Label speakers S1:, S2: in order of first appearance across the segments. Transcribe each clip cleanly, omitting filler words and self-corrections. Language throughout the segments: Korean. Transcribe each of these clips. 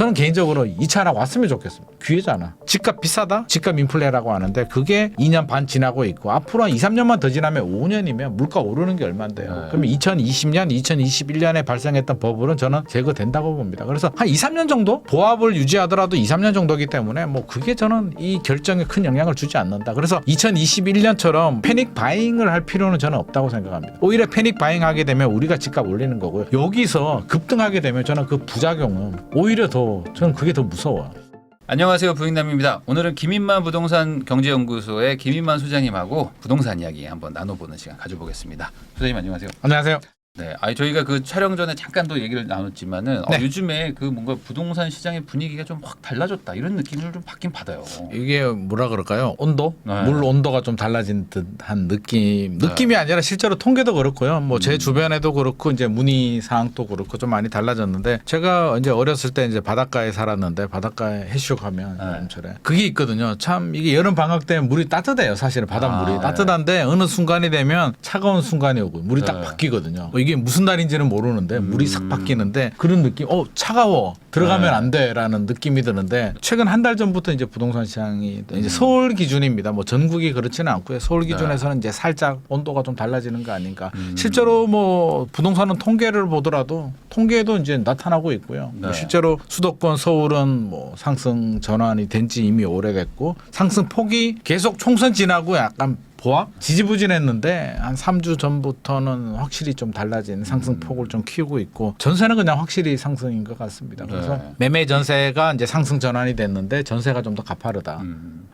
S1: 저는 개인적으로 이 차량 왔으면 좋겠습니다. 기회잖아. 집값 비싸다? 집값 인플레라고 하는데 그게 2년 반 지나고 있고 앞으로 한 2, 3년만 더 지나면 5년이면 물가 오르는 게 얼마인데요. 그러면 2020년, 2021년에 발생했던 버블은 저는 제거된다고 봅니다. 그래서 한 2, 3년 정도 보합을 유지하더라도 2, 3년 정도이기 때문에 뭐 그게 저는 이 결정에 큰 영향을 주지 않는다. 그래서 2021년처럼 패닉 바잉을 할 필요는 저는 없다고 생각합니다. 오히려 패닉 바잉 하게 되면 우리가 집값 올리는 거고요. 여기서 급등하게 되면 저는 그 부작용은 오히려 더 저는 그게 더 무서워요.
S2: 안녕하세요, 부익남입니다. 오늘은 김인만 부동산 경제연구소의 김인만 소장님하고 부동산 이야기 한번 나눠보는 시간 가져보겠습니다. 소장님 안녕하세요.
S1: 안녕하세요.
S2: 네, 저희가 그 촬영 전에 잠깐 또 얘기를 나눴지만은
S1: 네.
S2: 요즘에 그 뭔가 부동산 시장의 분위기가 좀 확 달라졌다 이런 느낌을 좀 받긴 받아요.
S1: 이게 뭐라 그럴까요? 온도?
S2: 네.
S1: 물 온도가 좀 달라진 듯한 느낌이 아니라 실제로 통계도 그렇고요. 뭐 제 주변에도 그렇고 이제 문의 사항도 그렇고 좀 많이 달라졌는데 제가 이제 어렸을 때 이제 바닷가에 살았는데 바닷가에 해수욕 가면 여름철에 그게 있거든요. 참 이게 여름 방학 때 물이 따뜻해요. 사실은 바닷물이 따뜻한데 어느 순간이 되면 차가운 순간이 오고 물이 딱 바뀌거든요. 이게 무슨 날인지는 모르는데 물이 싹 바뀌는데 그런 느낌. 차가워. 들어가면 안 돼라는 느낌이 드는데 최근 한 달 전부터 이제 부동산 시장이 이제 서울 기준입니다. 뭐 전국이 그렇지는 않고요. 서울 기준에서는 이제 살짝 온도가 좀 달라지는 거 아닌가. 실제로 뭐 부동산은 통계를 보더라도 통계에도 이제 나타나고 있고요.
S2: 네.
S1: 실제로 수도권 서울은 뭐 상승 전환이 된 지 이미 오래됐고 상승 폭이 계속 총선 지나고 약간 보합? 지지부진했는데 한 3주 전부터는 확실히 좀 달라진 상승폭을 좀 키우고 있고 전세는 그냥 확실히 상승인 것 같습니다. 그래서 매매 전세가 이제 상승 전환이 됐는데 전세가 좀 더 가파르다.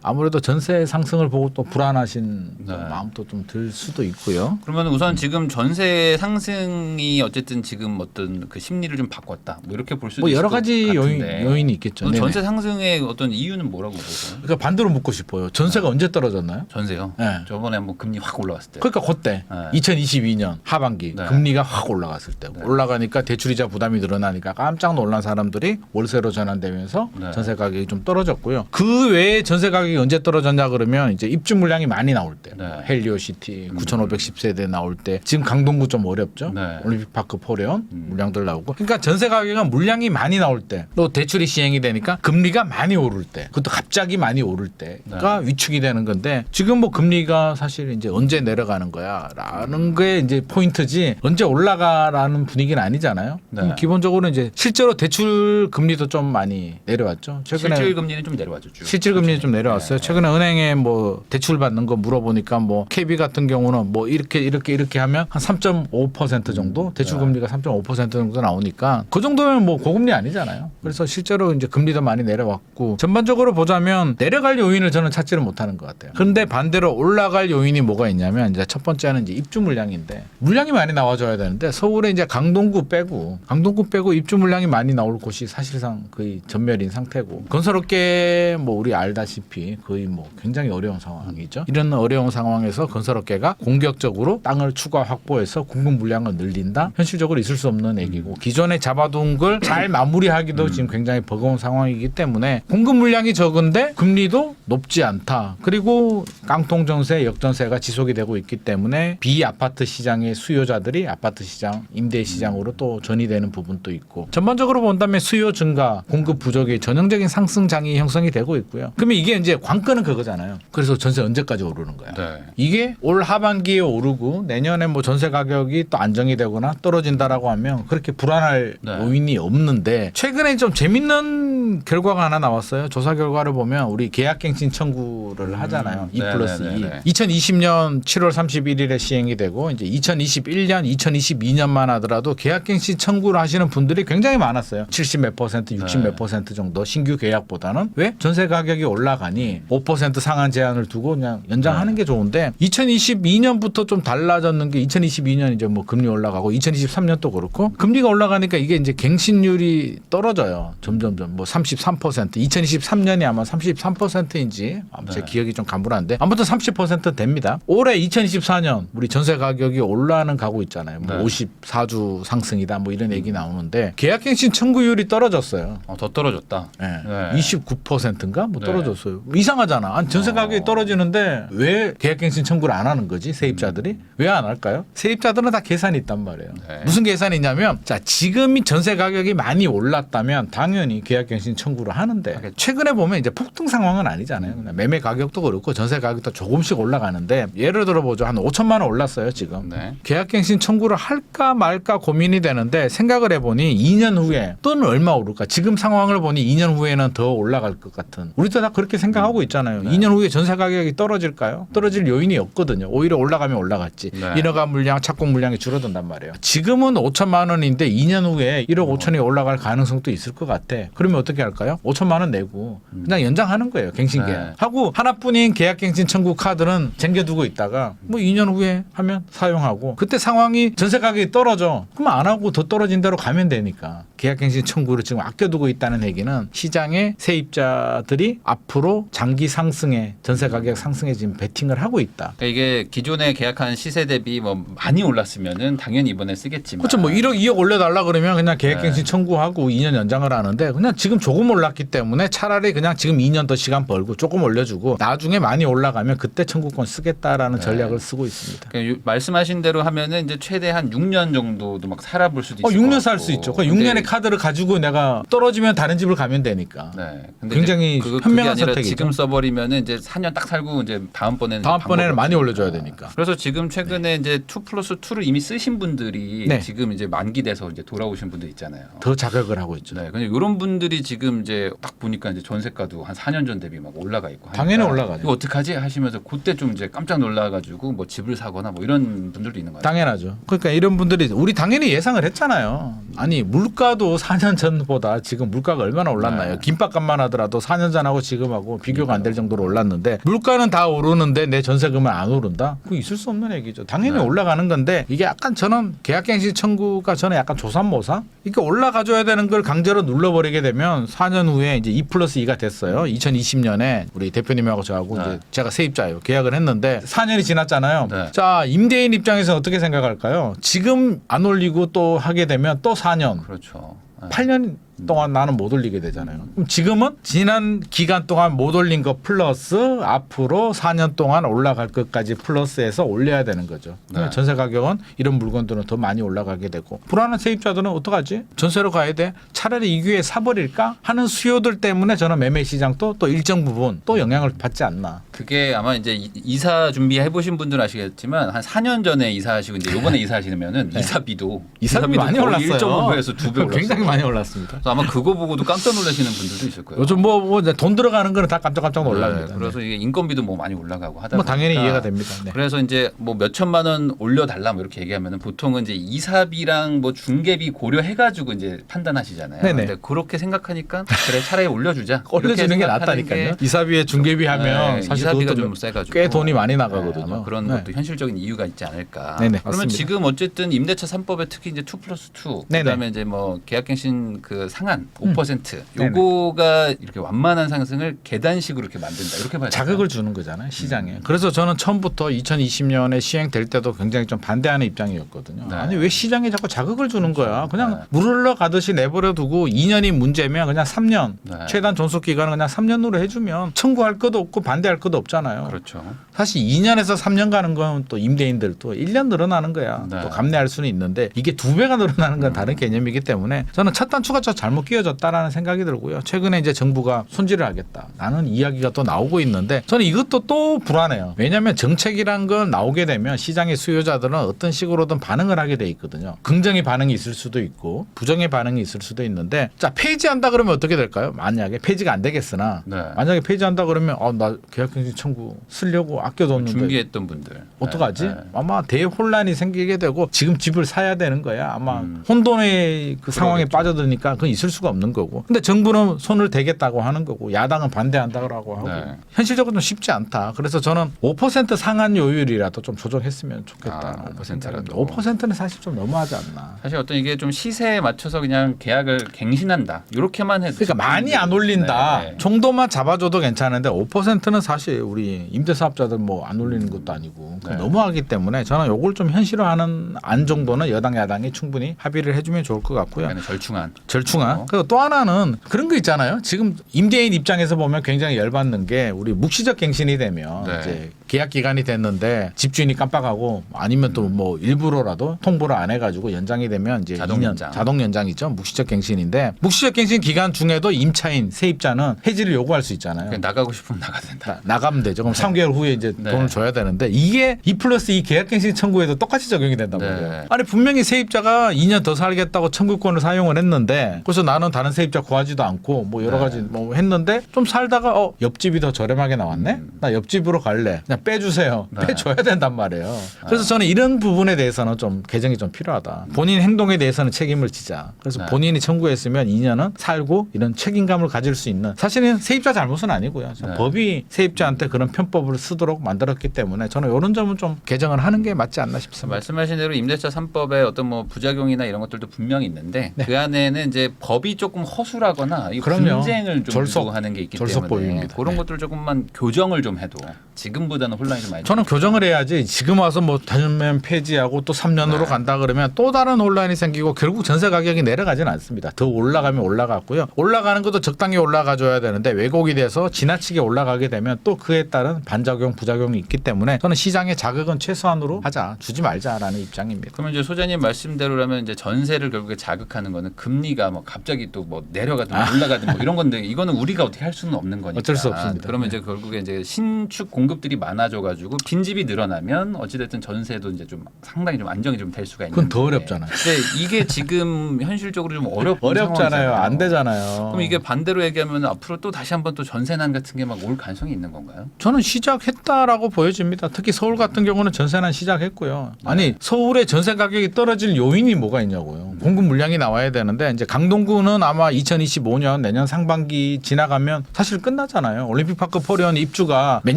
S1: 아무래도 전세 상승을 보고 또 불안하신 마음도 좀 들 수도 있고요.
S2: 그러면 우선 지금 전세 상승이 어쨌든 지금 어떤 그 심리를 좀 바꿨다. 뭐 이렇게 볼 수도
S1: 뭐
S2: 있을
S1: 여러
S2: 것
S1: 가지
S2: 같은데.
S1: 요인이 있겠죠.
S2: 전세 상승의 어떤 이유는 뭐라고 보세요?
S1: 그러니까 반대로 묻고 싶어요. 전세가 언제 떨어졌나요?
S2: 전세요?
S1: 네.
S2: 저번에 뭐 금리 확 올라왔을 때.
S1: 그러니까 그때 2022년 하반기 금리가 확 올라갔을 때 올라가니까 대출이자 부담이 늘어나니까 깜짝 놀란 사람들이 월세로 전환되면서 전세 가격이 좀 떨어졌고요. 그 외에 전세 가격이 언제 떨어졌냐 그러면 이제 입주 물량이 많이 나올 때 헬리오시티 9,510세대 나올 때 지금 강동구 좀 어렵죠. 올림픽파크 포레온 물량들 나오고 그러니까 전세 가격은 물량이 많이 나올 때 또 대출이 시행이 되니까 금리가 많이 오를 때 그것도 갑자기 많이 오를 때가 위축이 되는 건데 지금 뭐 금리가 사실 이제 언제 내려가는 거야라는 게 이제 포인트지 언제 올라가라는 분위기는 아니잖아요. 기본적으로 이제 실제로 대출 금리도 좀 많이 내려왔죠. 최근에
S2: 실질 금리는 좀 내려왔죠.
S1: 실질 금리는 좀 내려왔어요. 최근에 은행에 뭐 대출 받는 거 물어보니까 뭐 KB 같은 경우는 뭐 이렇게 하면 한 3.5% 정도 대출 금리가 3.5% 정도 나오니까 그 정도면 뭐 고금리 아니잖아요. 그래서 실제로 이제 금리도 많이 내려왔고 전반적으로 보자면 내려갈 요인을 저는 찾지를 못하는 것 같아요. 그런데 반대로 올라갈 요인이 뭐가 있냐면 이제 첫 번째는 이제 입주 물량인데 물량이 많이 나와줘야 되는데 서울에 이제 강동구 빼고 입주 물량이 많이 나올 곳이 사실상 거의 전멸인 상태고 건설업계 뭐 우리 알다시피 거의 뭐 굉장히 어려운 상황이죠. 이런 어려운 상황에서 건설업계가 공격적으로 땅을 추가 확보해서 공급 물량을 늘린다. 현실적으로 있을 수 없는 얘기고 기존에 잡아둔 걸 잘 마무리하기도 지금 굉장히 버거운 상황이기 때문에 공급 물량이 적은데 금리도 높지 않다. 그리고 깡통 전세, 역전세가 지속이 되고 있기 때문에 비아파트 시장의 수요자들이 아파트 시장, 임대 시장으로 또 전이되는 부분도 있고 전반적으로 본다면 수요 증가, 공급 부족의 전형적인 상승장이 형성이 되고 있고요. 그러면 이게 이제 관건은 그거잖아요. 그래서 전세 언제까지 오르는 거야. 이게 올 하반기에 오르고 내년에 뭐 전세 가격이 또 안정이 되거나 떨어진다라고 하면 그렇게 불안할 요인이 없는데 최근에 좀 재밌는 결과가 하나 나왔어요. 조사 결과를 보면 우리 계약갱신 청구를 하잖아요. 2+2. 2020년 7월 31일에 시행이 되고 이제 2021년, 2022년만 하더라도 계약갱신 청구를 하시는 분들이 굉장히 많았어요. 70몇 %, 60몇 % 정도 신규 계약보다는 왜? 전세 가격이 올라가니 5% 상한 제한을 두고 그냥 연장하는 게 좋은데 2022년부터 좀 달라졌는 게 2022년 이제 뭐 금리 올라가고 2023년도 그렇고 금리가 올라가니까 이게 이제 갱신율이 떨어져요. 점점점 뭐 33%, 2023년이 아마 33%인지 제
S2: 네.
S1: 기억이 좀 가물한데 아무튼 30% 됩니다. 올해 2024년 우리 전세 가격이 올라는 가고 있잖아요. 뭐
S2: 네.
S1: 54주 상승이다 뭐 이런 얘기 나오는데 계약갱신 청구율이 떨어졌어요.
S2: 더 떨어졌다.
S1: 네.
S2: 네.
S1: 29%인가 뭐
S2: 네.
S1: 떨어졌어요. 이상하잖아. 아니, 전세 가격이 떨어지는데 왜 계약갱신 청구를 안 하는 거지? 세입자들이 왜 안 할까요? 세입자들은 다 계산이 있단 말이에요.
S2: 네.
S1: 무슨 계산이 있냐면 자 지금이 전세 가격이 많이 올랐다면 당연히 계약갱신 청구를 하는데 최근에 보면 이제 폭등 상황은 아니잖아요. 그냥 매매 가격도 그렇고 전세 가격도 조금씩 올라가는데 예를 들어 보죠. 한 5천만 원 올랐어요 지금.
S2: 네.
S1: 계약갱신 청구를 할까 말까 고민이 되는데 생각을 해보니 2년 후에 또는 얼마 오를까? 지금 상황을 보니 2년 후에는 더 올라갈 것 같은. 우리도 다 그렇게 생각하고 있잖아요.
S2: 네.
S1: 2년 후에 전세 가격이 떨어질까요? 떨어질 요인이 없거든요. 오히려 올라가면 올라갔지.
S2: 네.
S1: 인허가 물량, 착공 물량이 줄어든단 말이에요. 지금은 5천만 원인데 2년 후에 1억 5천이 올라갈 가능성도 있을 것 같아. 그러면 어떻게 할까요? 5천만 원 내고 그냥 연장하는 거예요. 갱신 계약.
S2: 네.
S1: 하고 하나뿐인 계약갱신 청구 카드는 쟁겨두고 있다가 뭐 2년 후에 하면 사용하고 그때 상황이 전세 가격이 떨어져. 그럼 안 하고 더 떨어진 대로 가면 되니까. 계약갱신 청구를 지금 아껴두고 있다는 얘기는 시장의 세입자들이 앞으로 장기 상승에 전세 가격 상승에 지금 베팅을 하고 있다.
S2: 그러니까 이게 기존에 계약한 시세 대비 뭐 많이 올랐으면은 당연히 이번에 쓰겠지만.
S1: 그렇죠. 뭐 1억, 2억 올려달라 그러면 그냥 계약갱신 청구하고 2년 연장을 하는데 그냥 지금 조금 올랐기 때문에 차라리 그냥 지금 2년 더 시간 벌고 조금 올려주고 나중에 많이 올라가면 그때 청구권 쓰겠다라는 전략을 쓰고 있습니다.
S2: 그러니까 말씀하신 대로 하면은 이제 최대 한 6년 정도도 막 살아볼 수도 있을
S1: 6년
S2: 것
S1: 살
S2: 같고.
S1: 수 있죠. 그 6년의 카드를 가지고 내가 떨어지면 다른 집을 가면 되니까.
S2: 네. 근데
S1: 굉장히
S2: 그게
S1: 현명한
S2: 아니라
S1: 선택이죠.
S2: 지금 써버리면은 이제 4년 딱 살고 이제 다음번에는
S1: 많이 올려줘야 되니까.
S2: 그래서 지금 최근에 이제 2+2를 이미 쓰신 분들이
S1: 네.
S2: 지금 이제 만기돼서 이제 돌아오신 분들 있잖아요.
S1: 더 자극을 하고 있죠.
S2: 네. 근데 이런 분들이 지금 이제 딱 보니까 이제 전세가도 한 4년 전 대비 막 올라가 있고. 하니까
S1: 당연히 올라가죠.
S2: 이거 어떡하지 하시면서 그때 좀 이제 깜짝 놀라가지고 뭐 집을 사거나 뭐 이런 분들도 있는 거예요.
S1: 당연하죠. 그러니까 이런 분들이 우리 당연히 예상을 했잖아요. 아니 물가도 4년 전보다 지금 물가가 얼마나 올랐나요?
S2: 네.
S1: 김밥값만 하더라도 4년 전하고 지금하고 비교가 안 될 정도로 올랐는데 물가는 다 오르는데 내 전세금은 안 오른다? 그거 있을 수 없는 얘기죠. 당연히
S2: 네.
S1: 올라가는 건데 이게 약간 저는 계약갱신 청구가 저는 약간 조삼모사? 이게 올라가줘야 되는 걸 강제로 눌러버리게 되면 4년 후에 이제 2+2가 됐어요. 2020년에 우리 대표님하고 저하고
S2: 네.
S1: 이제 제가 세입자예요. 계약을 했는데 4년이 지났잖아요.
S2: 네.
S1: 자 임대인 입장에서 어떻게 생각할까요? 지금 안 올리고 또 하게 되면 또 4년,
S2: 그렇죠. 네.
S1: 8년 동안 나는 못 올리게 되잖아요. 그럼 지금은 지난 기간 동안 못 올린 거 플러스 앞으로 4년 동안 올라갈 것까지 플러스해서 올려야 되는 거죠. 그러면
S2: 네.
S1: 전세 가격은 이런 물건들은 더 많이 올라가게 되고 불안한 세입자들은 어떡하지? 전세로 가야 돼? 차라리 이 기회에 사버릴까? 하는 수요들 때문에 저는 매매 시장도 또 일정 부분 또 영향을 받지 않나.
S2: 그게 아마 이제 이사 준비해 보신 분들은 아시겠지만 한 4년 전에 이사하시고 이제 요번에 이사하시면은 이사비도
S1: 이사비 많이
S2: 거의
S1: 올랐어요.
S2: 1.5배에서 2배 올랐어요.
S1: 굉장히 많이 올랐습니다.
S2: 그래서 아마 그거 보고도 깜짝 놀라시는 분들도 있을 거예요.
S1: 요즘 뭐 돈 들어가는 거는 다 깜짝깜짝 놀랍니다.
S2: 네, 그래서 이게 인건비도 뭐 많이 올라가고 하다
S1: 뭐
S2: 보니까
S1: 당연히 이해가 됩니다. 네.
S2: 그래서 이제 뭐 몇 천만 원 올려달라 뭐 이렇게 얘기하면은 보통은 이제 이사비랑 뭐 중개비 고려해가지고 이제 판단하시잖아요.
S1: 네네.
S2: 근데 그렇게 생각하니까 그래 차라리 올려주자.
S1: 올려주는 게
S2: 이렇게
S1: 낫다니까요.
S2: 생각하는 게
S1: 이사비에 중개비 하면
S2: 네,
S1: 사실
S2: 이사비가
S1: 그것도
S2: 좀 세가지고
S1: 꽤 돈이 많이
S2: 네,
S1: 나가거든요.
S2: 아마 그런
S1: 네.
S2: 것도 현실적인 이유가 있지 않을까.
S1: 네네,
S2: 그러면
S1: 맞습니다.
S2: 지금 어쨌든 임대차 3법에 특히 이제 2+2
S1: 네네.
S2: 그다음에 이제 뭐 계약갱신 그 상한 5%
S1: 네네.
S2: 요거가 이렇게 완만한 상승을 계단식으로 이렇게 만든다. 이렇게 봐야
S1: 자극을 주는 거잖아요 시장에. 그래서 저는 처음부터 2020년에 시행될 때도 굉장히 좀 반대하는 입장이었거든요.
S2: 네.
S1: 아니 왜 시장에 자꾸 자극을 주는 거야? 그냥
S2: 네.
S1: 물 흘러가듯이 내버려 두고 2년이 문제면 그냥 3년
S2: 네.
S1: 최단 존속 기간은 그냥 3년으로 해주면 청구할 것도 없고 반대할 것도 없잖아요.
S2: 그렇죠.
S1: 사실 2년에서 3년 가는 건 또 임대인들도 1년 늘어나는 거야.
S2: 네.
S1: 또 감내할 수는 있는데 이게 2배가 늘어나는 건 다른 개념이기 때문에 저는 첫 단추가 잘못 끼워졌다라는 생각이 들고요. 최근에 이제 정부가 손질을 하겠다. 나는 이야기가 또 나오고 있는데 저는 이것도 또 불안해요. 왜냐하면 정책이란 건 나오게 되면 시장의 수요자들은 어떤 식으로든 반응을 하게 돼 있거든요. 긍정의 반응이 있을 수도 있고 부정의 반응이 있을 수도 있는데 자 폐지한다 그러면 어떻게 될까요? 만약에 폐지가 안 되겠으나
S2: 네.
S1: 만약에 폐지한다 그러면 나 계약갱신 청구 쓰려고 아껴뒀는데
S2: 준비했던 분들
S1: 어떡하지?
S2: 네, 네.
S1: 아마 대혼란이 생기게 되고 지금 집을 사야 되는 거야. 아마 혼돈의 그 상황에
S2: 그러겠죠.
S1: 빠져드니까 그건 있을 수가 없는 거고. 근데 정부는 손을 대겠다고 하는 거고 야당은 반대한다고 하고
S2: 네.
S1: 현실적으로 좀 쉽지 않다. 그래서 저는 5% 상한 요율이라도 좀 조정했으면 좋겠다.
S2: 5%라도.
S1: 5%는 사실 좀 너무하지 않나.
S2: 사실 어떤 이게 좀 시세에 맞춰서 그냥 계약을 갱신한다. 이렇게만 해도
S1: 그러니까 많이 안 올린다
S2: 네.
S1: 정도만 잡아줘도 괜찮은데 5%는 사실 우리 임대사업자들 뭐 안 올리는 것도 아니고
S2: 네.
S1: 너무하기 때문에 저는 요걸 좀 현실화하는 안 정도는 여당 야당이 충분히 합의를 해주면 좋을 것 같고요.
S2: 약간의 절충안.
S1: 절충안. 그리고 또 하나는 그런 거 있잖아요. 지금 임대인 입장에서 보면 굉장히 열받는 게 우리 묵시적 갱신이 되면
S2: 네.
S1: 이제 계약 기간이 됐는데 집주인이 깜빡하고 아니면 또 뭐 일부러라도 통보를 안 해가지고 연장이 되면 이제
S2: 자동
S1: 2년
S2: 연장.
S1: 자동 연장이죠. 묵시적 갱신인데 묵시적 갱신 기간 중에도 임차인 세입자는 해지를 요구할 수 있잖아요.
S2: 그냥 나가고 싶으면 나가야 된다.
S1: 나가면 되죠. 그럼 3개월 후에 이제
S2: 네.
S1: 돈을 줘야 되는데 이게 2+2 계약갱신 청구에도 똑같이 적용이 된단
S2: 네.
S1: 말이에요. 아니 분명히 세입자가 2년 더 살겠다고 청구권을 사용을 했는데 그래서 나는 다른 세입자 구하지도 않고 뭐 여러
S2: 네.
S1: 가지 뭐 했는데 좀 살다가 옆집이 더 저렴하게 나왔네. 나 옆집으로 갈래. 그냥 빼주세요.
S2: 네.
S1: 빼줘야 된단 말이에요. 그래서 저는 이런 부분에 대해서는 좀 개정이 좀 필요하다. 본인 행동에 대해서는 책임을 지자. 그래서
S2: 네.
S1: 본인이 청구했으면 2년은 살고 이런 책임감을 가질 수 있는 사실은 세입자 잘못은 아니고요.
S2: 네.
S1: 법이 세입자한테 그런 편법을 쓰도록 만들었기 때문에 저는 이런 점은 좀 개정을 하는 게 맞지 않나 싶습니다.
S2: 말씀하신 대로 임대차 3법에 어떤 뭐 부작용이나 이런 것들도 분명히 있는데
S1: 네.
S2: 그 안에는 이제 법이 조금 허술하거나 이
S1: 그럼요.
S2: 분쟁을 좀
S1: 졸속,
S2: 유도하는 게 있기 때문에
S1: 졸속법입니다.
S2: 그런
S1: 네.
S2: 것들을 조금만 교정을 좀 해도 지금보다는 혼란이 좀 많이.
S1: 저는 교정을 해야지 지금 와서 뭐 단면 폐지하고 또 3년으로
S2: 네.
S1: 간다 그러면 또 다른 혼란이 생기고 결국 전세 가격이 내려가지는 않습니다. 더 올라가면 올라갔고요. 올라가는 것도 적당히 올라가줘야 되는데 왜곡이 돼서 지나치게 올라가게 되면 또 그에 따른 반작용 부작용이 있기 때문에 저는 시장의 자극은 최소한으로 하자 주지 말자라는 입장입니다.
S2: 그러면 이제 소장님 말씀대로라면 이제 전세를 결국에 자극하는 거는 금리가 뭐 갑자기 또 뭐 내려가든 올라가든 뭐 이런 건데 이거는 우리가 어떻게 할 수는 없는 거니까.
S1: 어쩔 수 없습니다.
S2: 그러면 이제 결국에 이제 신축 공급들이 많아져가지고 빈집이 늘어나면 어찌됐든 전세도 이제 좀 상당히 좀 안정이 좀 될 수가 있는.
S1: 그건 더 어렵잖아요.
S2: 근데 이게 지금 현실적으로 좀
S1: 어렵잖아요.
S2: 상황이잖아요.
S1: 안 되잖아요.
S2: 그럼 이게 반대로 얘기하면 앞으로 또 다시 한번 또 전세난 같은 게 막 올 가능성이 있는 건가요?
S1: 저는 시작했다라고 보여집니다. 특히 서울 같은 경우는 전세난 시작했고요. 아니 서울의 전세 가격이 떨어질 요인이 뭐가 있냐고요. 공급 물량이 나와야 되는데 이제 강동구는 아마 2025년 내년 상반기 지나가면 사실 끝나잖아요. 올림픽파크 포리언 입주가 몇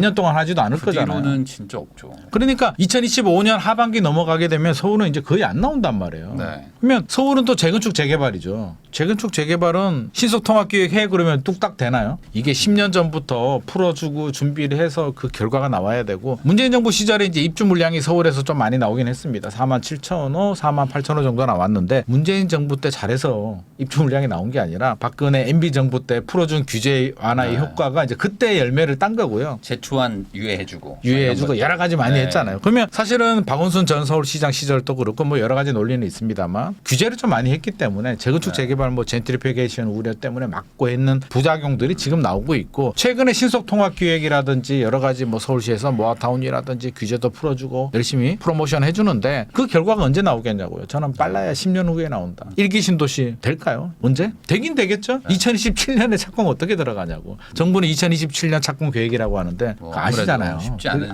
S1: 년 동안 하지도 않을
S2: 그
S1: 거잖아요.
S2: 뒤로는 진짜 없죠.
S1: 그러니까 2025년 하반기 넘어가게 되면 서울은 이제 거의 안 나온단 말이에요.
S2: 네.
S1: 그러면 서울은 또 재건축 재개발이죠. 재건축 재개발은 신속통합기획 해 그러면 뚝딱 되나요? 이게 10년 전부터 풀어주고 준비를 해서 그 결과가 나와야 되고 문재인 정부 시절에 이제 입주 물량이 서울에서 좀 많이 나오긴 했습니다. 47,000호, 48,000호 정도 나왔는데 문재인 정부 때 잘해서 입주 물량이 나온 게 아니라 박근혜 MB 정부 때 풀어준 규제 완화의
S2: 네.
S1: 효과가 이제 그때 열매를 딴 거고요.
S2: 제초안 유예해주고
S1: 유예해주고 여러 가지 많이
S2: 네.
S1: 했잖아요. 그러면 사실은 박원순 전 서울시장 시절도 그렇고 뭐 여러 가지 논리는 있습니다만 규제를 좀 많이 했기 때문에 재건축
S2: 네.
S1: 재개발 뭐 젠트리피케이션 우려 때문에 막고 했는 부작용들이 지금 나오고 있고 최근에 신속통합기획이라든지 여러 가지 뭐 서울시에서 모아타운이라든지 규제도 풀어주고 열심히 프로모션 해주는데 그 결과가 언제 나오겠냐고요. 저는 빨라야 10년 후에 나온다. 일기 신도시 될까요? 언제? 되긴 되겠죠. 2027년에 착공 어떻게 들어가냐고. 정부는 2027년 착공 계획이라고 하는데
S2: 뭐
S1: 그거 아시잖아요.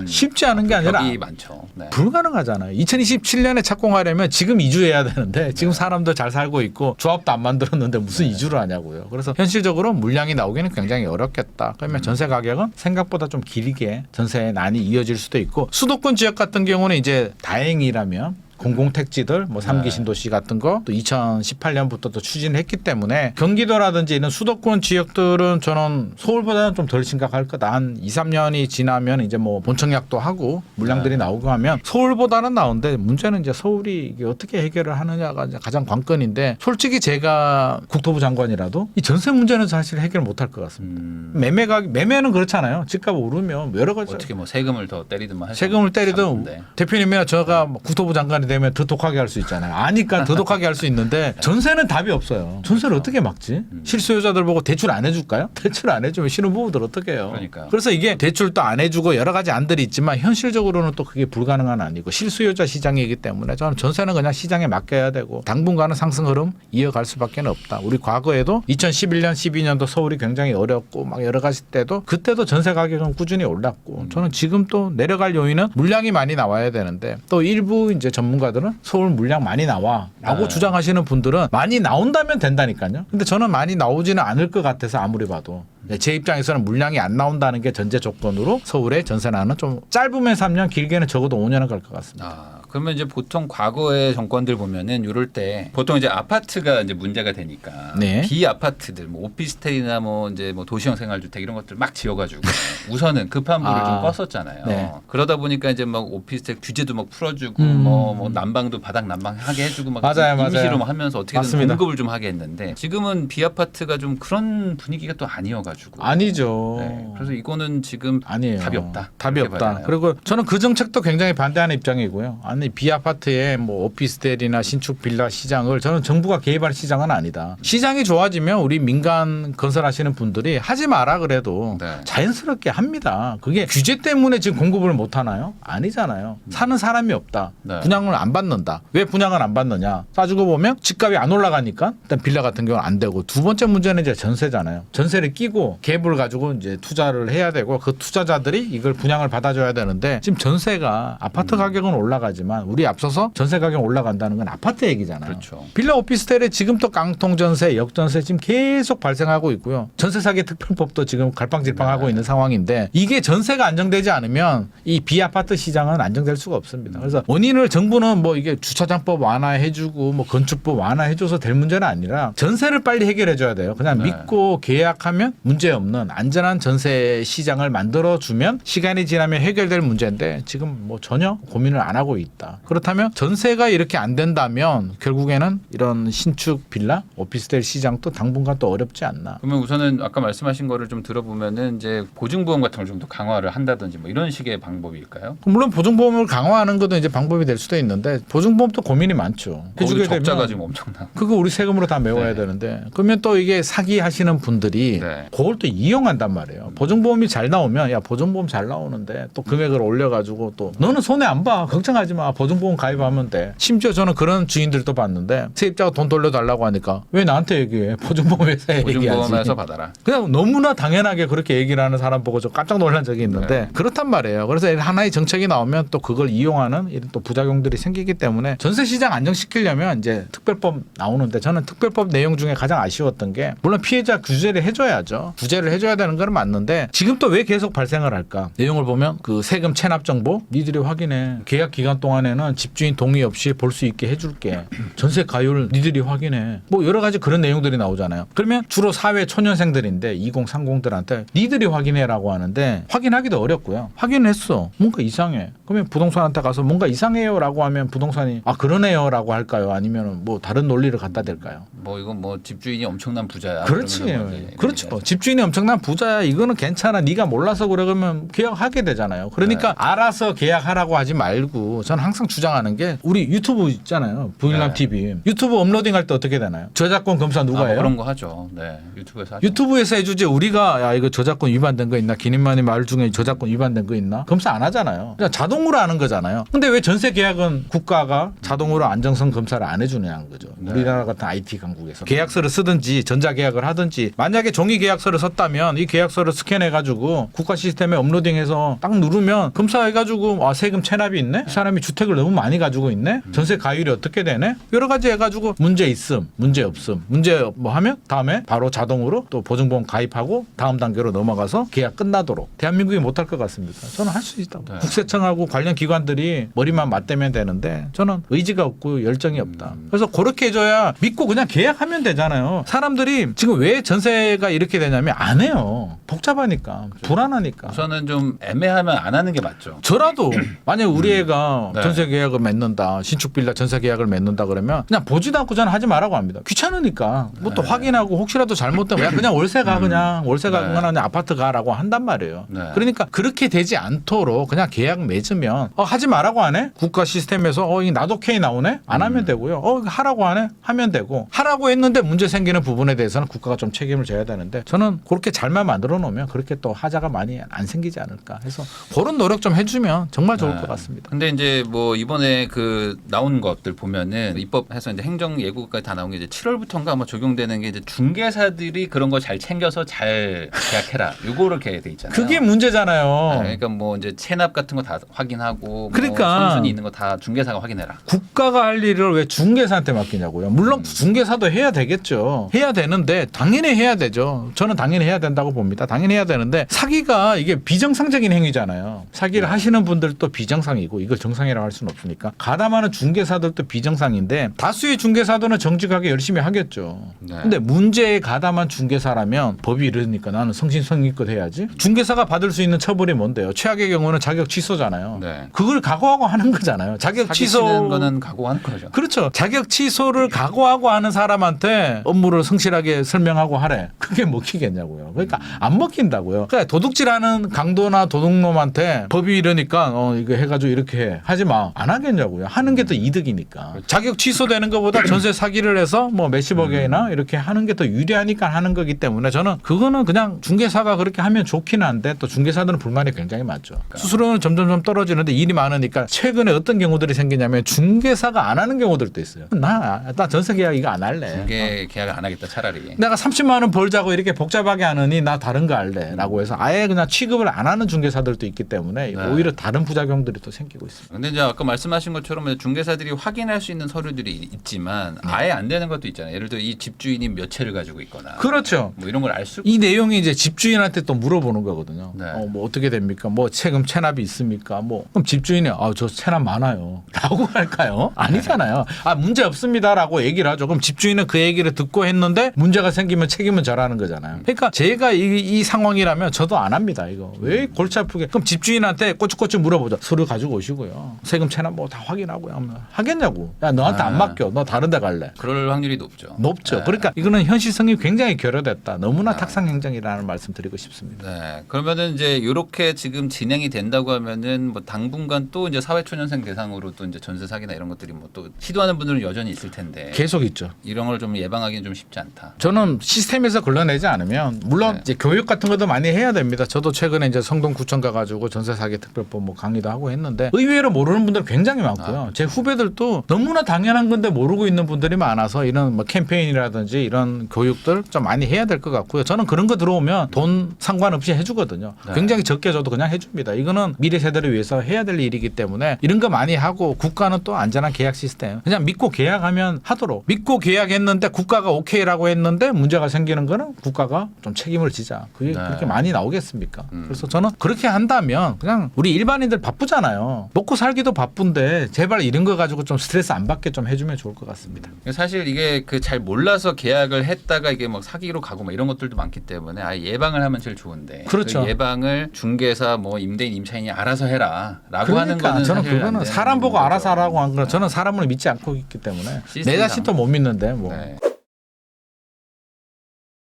S2: 쉽지 않은
S1: 게 아니라
S2: 벽이 많죠. 네.
S1: 불가능하잖아요. 2027년에 착공하려면 지금 이주해야 되는데 지금 사람들 잘 살고 있고 조합도 안 만들었는데 무슨 이주를 하냐고요. 그래서 현실적으로 물량이 나오기는 굉장히 어렵겠다. 그러면 전세 가격은 생각보다 좀 길게 전세 난이 이어질 수도 있고 수도권 지역 같은 경우는 이제 다행이라면 공공택지들 뭐 3기 신도시 같은 거 또 2018년부터 또 추진을 했기 때문에 경기도라든지 이런 수도권 지역들은 저는 서울보다는 좀 덜 심각할 거다. 한 2, 3년이 지나면 이제 뭐 본청약도 하고 물량들이 나오고 하면 서울보다는 나온데 문제는 이제 서울이 이게 어떻게 해결을 하느냐가 이제 가장 관건인데 솔직히 제가 국토부 장관이라도 이 전세 문제는 사실 해결 못할 것 같습니다. 매매는 그렇잖아요. 집값 오르면 여러 가지
S2: 어떻게 뭐 세금을 더 때리든만 해서
S1: 세금을 때리든
S2: 잡는데.
S1: 대표님이나 제가 뭐 국토부 장관이 되면 더 독하게 할 수 있잖아요. 아니까 더 독하게 할 수 있는데 전세는 답이 없어요. 전세를 어떻게 막지? 실수요자들 보고 대출 안 해줄까요? 대출 안 해주면 신혼부부들 어떻게 해요?
S2: 그러니까요.
S1: 그래서 이게 대출도 안 해주고 여러 가지 안들이 있지만 현실적으로는 또 그게 불가능한 아니고 실수요자 시장이기 때문에 저는 전세는 그냥 시장에 맡겨야 되고 당분간은 상승 흐름 이어갈 수밖에 없다. 우리 과거에도 2011년, 12년도 서울이 굉장히 어렵고 막 여러 가지 때도 그때도 전세 가격은 꾸준히 올랐고 저는 지금 또 내려갈 요인은 물량이 많이 나와야 되는데 또 일부 이제 전문 전문가들은 서울 물량 많이 나와라고
S2: 네.
S1: 주장하시는 분들은 많이 나온다면 된다니까요. 근데 저는 많이 나오지는 않을 것 같아서 아무리 봐도 제 입장에서는 물량이 안 나온다는 게 전제 조건으로 서울의 전세난은 좀 짧으면 3년 길게는 적어도 5년은 갈 것 같습니다.
S2: 그러면 이제 보통 과거의 정권들 보면은 이럴 때 보통 이제 아파트가 이제 문제가 되니까
S1: 네.
S2: 비아파트들 뭐 오피스텔이나 뭐 이제 뭐 도시형 생활주택 이런 것들 막 지어가지고 우선은 급한 불을 좀 껐었잖아요.
S1: 네.
S2: 그러다 보니까 이제 막 오피스텔 규제도 막 풀어주고 뭐 난방도 바닥 난방하게 해주고 막
S1: 맞아요,
S2: 임시로
S1: 맞아요.
S2: 막 하면서 어떻게든
S1: 맞습니다.
S2: 공급을 좀 하게 했는데 지금은 비아파트가 좀 그런 분위기가 또 아니어가지고
S1: 아니죠.
S2: 네. 그래서 이거는 지금
S1: 아니에요.
S2: 답이 없다.
S1: 답이
S2: 그렇게 봐야
S1: 없다.
S2: 되나요?
S1: 그리고 저는 그 정책도 굉장히 반대하는 입장이고요. 아니 비아파트에 뭐 오피스텔이나 신축 빌라 시장을 저는 정부가 개입할 시장은 아니다. 시장이 좋아지면 우리 민간 건설하시는 분들이 하지 마라 그래도
S2: 네.
S1: 자연스럽게 합니다. 그게 규제 때문에 지금 공급을 못 하나요? 아니잖아요. 사는 사람이 없다.
S2: 네.
S1: 분양을 안 받는다. 왜 분양을 안 받느냐? 따지고 보면 집값이 안 올라가니까 일단 빌라 같은 경우는 안 되고 두 번째 문제는 이제 전세잖아요. 전세를 끼고 갭을 가지고 이제 투자를 해야 되고 그 투자자들이 이걸 분양을 받아줘야 되는데 지금 전세가 아파트 가격은 올라가지만 우리 앞서서 전세 가격 올라간다는 건 아파트 얘기잖아요.
S2: 그렇죠.
S1: 빌라 오피스텔에 지금 또 깡통 전세, 역전세 지금 계속 발생하고 있고요. 전세 사기 특별법도 지금 갈팡질팡하고
S2: 네.
S1: 있는 상황인데 이게 전세가 안정되지 않으면 이 비아파트 시장은 안정될 수가 없습니다. 그래서 원인을 정부는 뭐 이게 주차장법 완화해주고 뭐 건축법 완화해줘서 될 문제는 아니라 전세를 빨리 해결해줘야 돼요. 그냥
S2: 네.
S1: 믿고 계약하면 문제 없는 안전한 전세 시장을 만들어주면 시간이 지나면 해결될 문제인데 지금 뭐 전혀 고민을 안 하고 있다. 그렇다면 전세가 이렇게 안 된다면 결국에는 이런 신축 빌라, 오피스텔 시장도 당분간 또 어렵지 않나.
S2: 그러면 우선은 아까 말씀하신 거를 좀 들어보면은 이제 보증보험 같은 걸 좀 더 강화를 한다든지 뭐 이런 식의 방법일까요?
S1: 물론 보증보험을 강화하는 것도 이제 방법이 될 수도 있는데 보증보험도 고민이 많죠.
S2: 거기도
S1: 해주게
S2: 적자가
S1: 되면
S2: 지금 엄청나.
S1: 그거 우리 세금으로 다 메워야
S2: 네.
S1: 되는데 그러면 또 이게 사기하시는 분들이
S2: 네.
S1: 그걸 또 이용한단 말이에요. 보증보험이 잘 나오면 야 보증보험 잘 나오는데 또 금액을 올려가지고 또 너는 손해 안 봐. 걱정하지 마. 보증보험 가입하면 돼. 심지어 저는 그런 주인들도 봤는데 세입자가 돈 돌려달라고 하니까 왜 나한테 얘기해. 보증보험 회사에 얘기하지.
S2: 보증보험에서 받아라.
S1: 그냥 너무나 당연하게 그렇게 얘기를 하는 사람 보고 좀 깜짝 놀란 적이 있는데
S2: 네.
S1: 그렇단 말이에요. 그래서 하나의 정책이 나오면 또 그걸 이용하는 이런 또 부작용들이 생기기 때문에 전세 시장 안정시키려면 이제 특별법 나오는데 저는 특별법 내용 중에 가장 아쉬웠던 게 물론 피해자 구제를 해줘야죠. 구제를 해줘야 되는 건 맞는데 지금 또 왜 계속 발생을 할까? 내용을 보면 그 세금 체납 정보 니들이 확인해. 계약 기간 동안에는 집주인 동의 없이 볼 수 있게 해줄게. 전세 가율 니들이 확인해. 뭐 여러 가지 그런 내용들이 나오잖아요. 그러면 주로 사회 초년생들인데 2030들한테 니들이 확인해라고 하는데 확인하기도 어렵고요. 확인했어. 뭔가 이상해. 그러면 부동산한테 가서 뭔가 이상해요라고 하면 부동산이 아 그러네요라고 할까요? 아니면 뭐 다른 논리를 갖다 댈까요?
S2: 뭐 이건 뭐 집주인이 엄청난 부자야.
S1: 그렇지.
S2: 그러면 뭐 이제
S1: 그렇죠. 집주인이 엄청난 부자야. 이거는 괜찮아. 네가 몰라서 그러면 계약하게 되잖아요. 그러니까 알아서 계약하라고 하지 말고 저는 항상 주장하는 게 우리 유튜브 있잖아요. 부일남
S2: 네.
S1: TV. 유튜브 업로딩할 때 어떻게 되나요? 저작권 검사 누가
S2: 뭐
S1: 해요?
S2: 그런 거 하죠. 네, 유튜브에서 하죠.
S1: 유튜브에서 해주지 우리가 야 이거 저작권 위반된 거 있나 기님만이 말 중에 저작권 위반된 거 있나 검사 안 하잖아요. 그냥 자동으로 하는 거잖아요. 근데 왜 전세 계약은 국가가 자동으로 안정성 검사를 안 해주냐는 거죠.
S2: 네.
S1: 우리나라 같은 IT 강국에서 계약서를 쓰든지 전자계약을 하든지 만약에 종이 계약서를 썼다면 이 계약서를 스캔해가지고 국가 시스템에 업로딩해서 딱 누르면 검사해가지고 아 세금 체납이 있네. 이 사람이 주택을 너무 많이 가지고 있네. 전세 가율이 어떻게 되네. 여러 가지 해가지고 문제 있음, 문제 없음, 문제 뭐 하면 다음에 바로 자동으로 또 보증보험 가입하고 다음 단계로 넘어가서 계약 끝나도록 대한민국이 못할 것 같습니다. 저는 할 수 있다고.
S2: 네.
S1: 국세청하고 관련 기관들이 머리만 맞대면 되는데 저는 의지가 없고 열정이 없다. 그래서 그렇게 해줘야 믿고 그냥 계약하면 되잖아요. 사람들이 지금 왜 전세가 이렇게 되냐면 안 해요. 복잡하니까 불안하니까.
S2: 우선은 좀 애매하면 안 하는 게 맞죠.
S1: 저라도 만약 우리 애가
S2: 네.
S1: 전세 계약을 맺는다, 신축 빌라 전세 계약을 맺는다 그러면 그냥 보지도 않고 저는 하지 말라고 합니다. 귀찮으니까 뭐 또
S2: 네.
S1: 확인하고 혹시라도 잘못되면 야 그냥 월세 가 그냥 월세 가
S2: 네.
S1: 그냥 아파트 가라고 한단 말이에요.
S2: 네.
S1: 그러니까 그렇게 되지 않도록 그냥 계약 맺으면 하지 말라고 하네. 국가 시스템에서 이 나도 K 나오네. 안 하면 되고요. 하라고 하네. 하면 되고 하라고 했는데 문제 생기는 부분에 대해서는 국가가 좀 책임을 져야 되는데 저는 그렇게 잘만 만들어 놓으면 그렇게 또 하자가 많이 안 생기지 않을까 해서 그런 노력 좀 해주면 정말 좋을
S2: 네.
S1: 것 같습니다.
S2: 근데 이제 뭐 이번에 그 나온 것들 보면은 입법해서 이제 행정 예고까지 다 나온 게 이제 7월부터인가 아마 적용되는 게 이제 중개사들이 그런 거 잘 챙겨서 잘 계약해라. 요거를 이렇게 돼 있잖아요.
S1: 그게 문제잖아요.
S2: 그러니까 뭐 이제 체납 같은 거 다 확인하고
S1: 그러니까.
S2: 뭐 선순위 있는 거 다 중개사가 확인해라.
S1: 국가가 할 일을 왜 중개사한테 맡기냐고요. 물론 중개사도 해야 되겠죠. 해야 되는데 당연히 해야 되죠. 저는 당연히 해야 된다고 봅니다. 당연히 해야 되는데 사기가 이게 비정상적인 행위잖아요. 사기를 하시는 분들도 비정상이고 이걸 정상이라고 할 수는 없으니까 가담하는 중개사들도 비정상인데 다수의 중개사들은 정직하게 열심히 하겠죠.
S2: 네.
S1: 근데 문제에 가담한 중개사라면 법이 이러니까 나는 성심성의껏 해야지. 중개사가 받을 수 있는 처벌이 뭔데요? 최악의 경우는 자격 취소잖아요.
S2: 네.
S1: 그걸 각오하고 하는 거잖아요. 자격 취소
S2: 사기치는 거는 각오하는 거죠.
S1: 그렇죠. 자격 취소를 각오하고 하는 사람한테 업무를 성실하게 설명하고 하래. 그게 먹히겠냐고요. 그러니까 안 먹힌다고요. 그러니까 도둑질하는 강도나 도둑놈한테 법이 이러니까 이거 해가지고 이렇게 해. 하지 마. 안 하겠냐고요. 하는 게 더 이득이니까. 자격 취소되는 것보다 전세 사기를 해서 뭐 몇십억이나 이렇게 하는 게 더 유리하니까 하는 거기 때문에 저는 그거는 그냥 중개사가 그렇게 하면 좋기는 한데 또 중개사들은 불만이 굉장히 많죠. 수수료는 점점점 떨어지는데 일이 많으니까 최근에 어떤 경우들이 생기냐면 중개사가 안 하는 경우들도 있어요. 나 전세 계약 이거 안 할래.
S2: 중개 계약을 안 하겠다 차라리.
S1: 내가 30만 원 벌자고 이렇게 복잡하게 하느니 나 다른 거 할래라고 해서 아예 그냥 취급을 안 하는 중개사들도 있기 때문에
S2: 네.
S1: 오히려 다른 부작용들이 또 생기고 있습니다.
S2: 근데 이제 아까 말씀하신 것처럼 중개사들이 확인할 수 있는 서류들이 있지만 아예 안 되는 것도 있잖아요. 예를 들어 이 집주인이 몇 채를 가지고 있거나
S1: 그렇죠.
S2: 뭐 이런 걸 알 수.
S1: 이 내용이 이제 집주인한테 또 물어보는 거거든요.
S2: 네.
S1: 뭐 어떻게 됩니까? 뭐 세금 체납이 있습니까? 뭐 그럼 집주인이 저 체납 많아요.라고 할까요? 아니잖아요. 문제 없습니다라고 얘기를 하죠. 그럼 집주인은 그 얘기를 듣고 했는데 문제가 생기면 책임은 져라는 거잖아요. 그러니까 제가 이 상황이라면 저도 안 합니다. 이거 왜 골치 아프게? 그럼 집주인한테 꼬치꼬치 물어보죠. 서류 가지고 오시고요. 세금 체납 뭐 다 확인하고요. 하면 하겠냐고. 야 너한테 안 맡겨. 너 다른 데 갈래.
S2: 그럴 확률이 높죠.
S1: 높죠.
S2: 네.
S1: 그러니까 이거는 현실성이 굉장히 결여됐다. 너무나 탁상행정이라는 말씀 드리고 싶습니다.
S2: 네. 그러면은 이제 이렇게 지금 진행이 된다고 하면은 뭐 당분간 또 이제 사회초년생 대상으로 또 이제 전세 사기나 이런 것들이 뭐 또 시도하는 분들은 여전히 있을 텐데
S1: 계속 있죠.
S2: 이런 걸 좀 예방하기는 좀 쉽지 않다.
S1: 저는 시스템에서 걸러내지 않으면 물론
S2: 네.
S1: 이제 교육 같은 것도 많이 해야 됩니다. 저도 최근에 이제 성동구청 가가지고 전세 사기 특별법 뭐 강의도 하고 했는데 의외로 모르는 분들 굉장히 많고요. 제 후배들도 너무나 당연한 건데 모르고 있는 분들이 많아서 이런 뭐 캠페인이라든지 이런 교육들 좀 많이 해야 될 것 같고요. 저는 그런 거 들어오면 돈 상관없이 해주거든요.
S2: 네.
S1: 굉장히 적게 줘도 그냥 해줍니다. 이거는 미래 세대를 위해서 해야 될 일이기 때문에 이런 거 많이 하고 국가는 또 안전한 계약 시스템 그냥 믿고 계약하면 하도록 믿고 계약했는데 국가가 오케이라고 했는데 문제가 생기는 거는 국가가 좀 책임을 지자. 그게
S2: 네.
S1: 그렇게 많이 나오겠습니까? 그래서 저는 그렇게 한다면 그냥 우리 일반인들 바쁘잖아요. 먹고 살기도 바쁜데 제발 이런 거 가지고 좀 스트레스 안 받게 좀 해주면 좋을 것 같습니다.
S2: 사실 이게 그 잘 몰라서 계약을 했다가 이게 막 사기로 가고 막 이런 것들도 많기 때문에 아예 예방을 하면 제일 좋은데
S1: 그렇죠.
S2: 그 예방을 중개사 뭐 임대인 임차인이 알아서 해라라고
S1: 그러니까
S2: 하는 거는
S1: 저는
S2: 사실 안
S1: 그거는
S2: 되는
S1: 사람 보고
S2: 거죠.
S1: 알아서 하라고 한 거는 저는 사람을 믿지 않고 있기 때문에 내
S2: 시스템상.
S1: 자신도 못 믿는데 뭐.
S2: 네.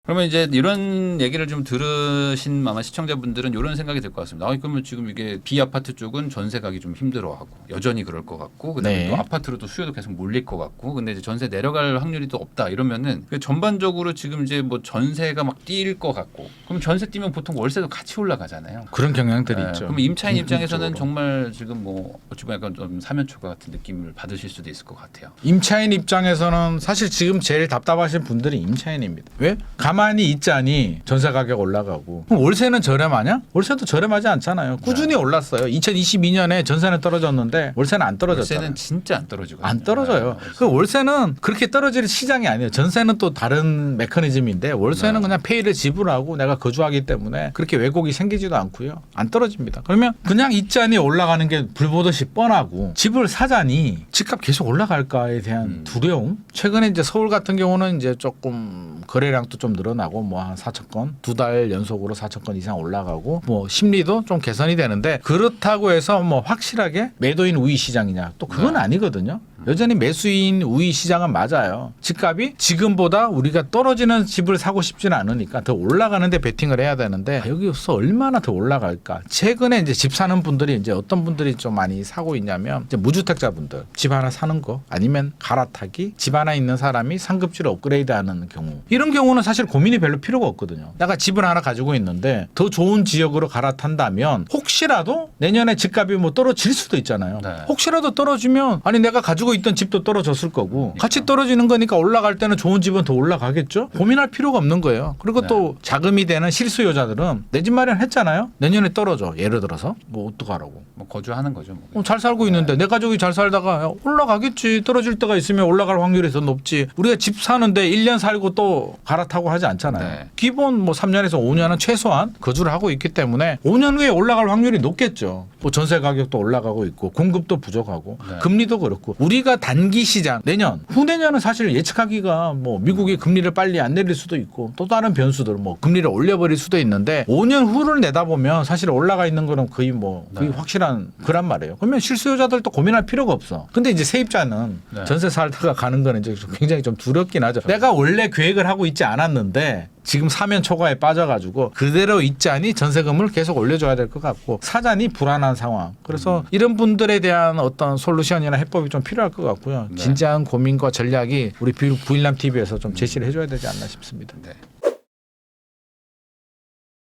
S2: 그러면 이제 이런 얘기를 좀 들으신 아마 시청자분들은 이런 생각이 들 것 같습니다. 그러면 지금 이게 비아파트 쪽은 전세 가기 좀 힘들어하고 여전히 그럴 것 같고 그다음에
S1: 네.
S2: 또 아파트로도 수요도 계속 몰릴 것 같고 근데 이제 전세 내려갈 확률이 또 없다 이러면은 전반적으로 지금 이제 뭐 전세가 막 뛸 것 같고 그럼 전세 뛰면 보통 월세도 같이 올라가잖아요.
S1: 그런 경향들이
S2: 네,
S1: 있죠.
S2: 그럼 임차인 입장에서는
S1: 쪽으로.
S2: 정말 지금 뭐 어찌 보면 약간 좀 사면초가 같은 느낌을 받으실 수도 있을 것 같아요.
S1: 임차인 입장에서는 사실 지금 제일 답답하신 분들이 임차인입니다. 왜? 가만히 있자니 전세 가격 올라가고 그럼 월세는 저렴하냐? 월세도 저렴하지 않잖아요. 꾸준히 올랐어요. 2022년에 전세는 떨어졌는데 월세는 안 떨어졌잖아요.
S2: 월세는 진짜 안 떨어지고
S1: 안 떨어져요. 그 월세는 그렇게 떨어질 시장이 아니에요. 전세는 또 다른 메커니즘인데 월세는 그냥 페이를 지불하고 내가 거주하기 때문에 그렇게 왜곡이 생기지도 않고요. 안 떨어집니다. 그러면 그냥 있자니 올라가는 게 불보듯이 뻔하고 집을 사자니 집값 계속 올라갈까에 대한 두려움. 최근에 이제 서울 같은 경우는 이제 조금 거래량도 좀 늘어나고 뭐 한 4천 건, 2달 연속으로 4천 건 이상 올라가고 뭐 심리도 좀 개선이 되는데 그렇다고 해서 뭐 확실하게 매도인 우위 시장이냐 또 그건 아니거든요. 여전히 매수인 우위 시장은 맞아요. 집값이 지금보다 우리가 떨어지는 집을 사고 싶지는 않으니까 더 올라가는데 베팅을 해야 되는데 여기서 얼마나 더 올라갈까? 최근에 이제 집 사는 분들이 이제 어떤 분들이 좀 많이 사고 있냐면 이제 무주택자분들 집 하나 사는 거 아니면 갈아타기 집 하나 있는 사람이 상급지로 업그레이드하는 경우 이런 경우는 사실 고민이 별로 필요가 없거든요. 내가 집을 하나 가지고 있는데 더 좋은 지역으로 갈아탄다면 혹시 혹시라도 내년에 집값이 뭐 떨어질 수도 있잖아요.
S2: 네.
S1: 혹시라도 떨어지면 아니 내가 가지고 있던 집도 떨어졌을 거고
S2: 그러니까.
S1: 같이 떨어지는 거니까 올라갈 때는 좋은 집은 더 올라가겠죠. 고민할 필요가 없는 거예요. 그리고
S2: 네.
S1: 또 자금이 되는 실수요자들은 내 집 마련했잖아요. 내년에 떨어져. 예를 들어서 뭐 어떡하라고.
S2: 뭐 거주하는 거죠. 뭐.
S1: 잘 살고 있는데 내 가족이 잘 살다가 야, 올라가겠지. 떨어질 때가 있으면 올라갈 확률이 더 높지. 우리가 집 사는데 1년 살고 또 갈아타고 하지 않잖아요.
S2: 네.
S1: 기본 뭐 3년에서 5년은 최소한 거주를 하고 있기 때문에 5년 후에 올라갈 확률이 높겠죠. 뭐 전세 가격도 올라가고 있고 공급도 부족하고
S2: 네.
S1: 금리도 그렇고 우리가 단기 시장 내년 후내년은 사실 예측하기가 뭐 미국이 금리를 빨리 안 내릴 수도 있고 또 다른 변수들 뭐 금리를 올려버릴 수도 있는데 5년 후를 내다보면 사실 올라가 있는 거는 거의 뭐 거의
S2: 네.
S1: 확실한 그란 말이에요. 그러면 실수요자들도 고민할 필요가 없어. 근데 이제 세입자는
S2: 네.
S1: 전세 살다가 가는 거는 이제 굉장히 좀 두렵긴 하죠. 내가 원래 계획을 하고 있지 않았는데 지금 사면 초과에 빠져가지고 그대로 있자니 전세금을 계속 올려줘야 될 것 같고 사자니 불안한 상황. 그래서 이런 분들에 대한 어떤 솔루션이나 해법이 좀 필요할 것 같고요.
S2: 네.
S1: 진지한 고민과 전략이 우리 부일남 TV에서 좀 제시를 해줘야 되지 않나 싶습니다.
S2: 네.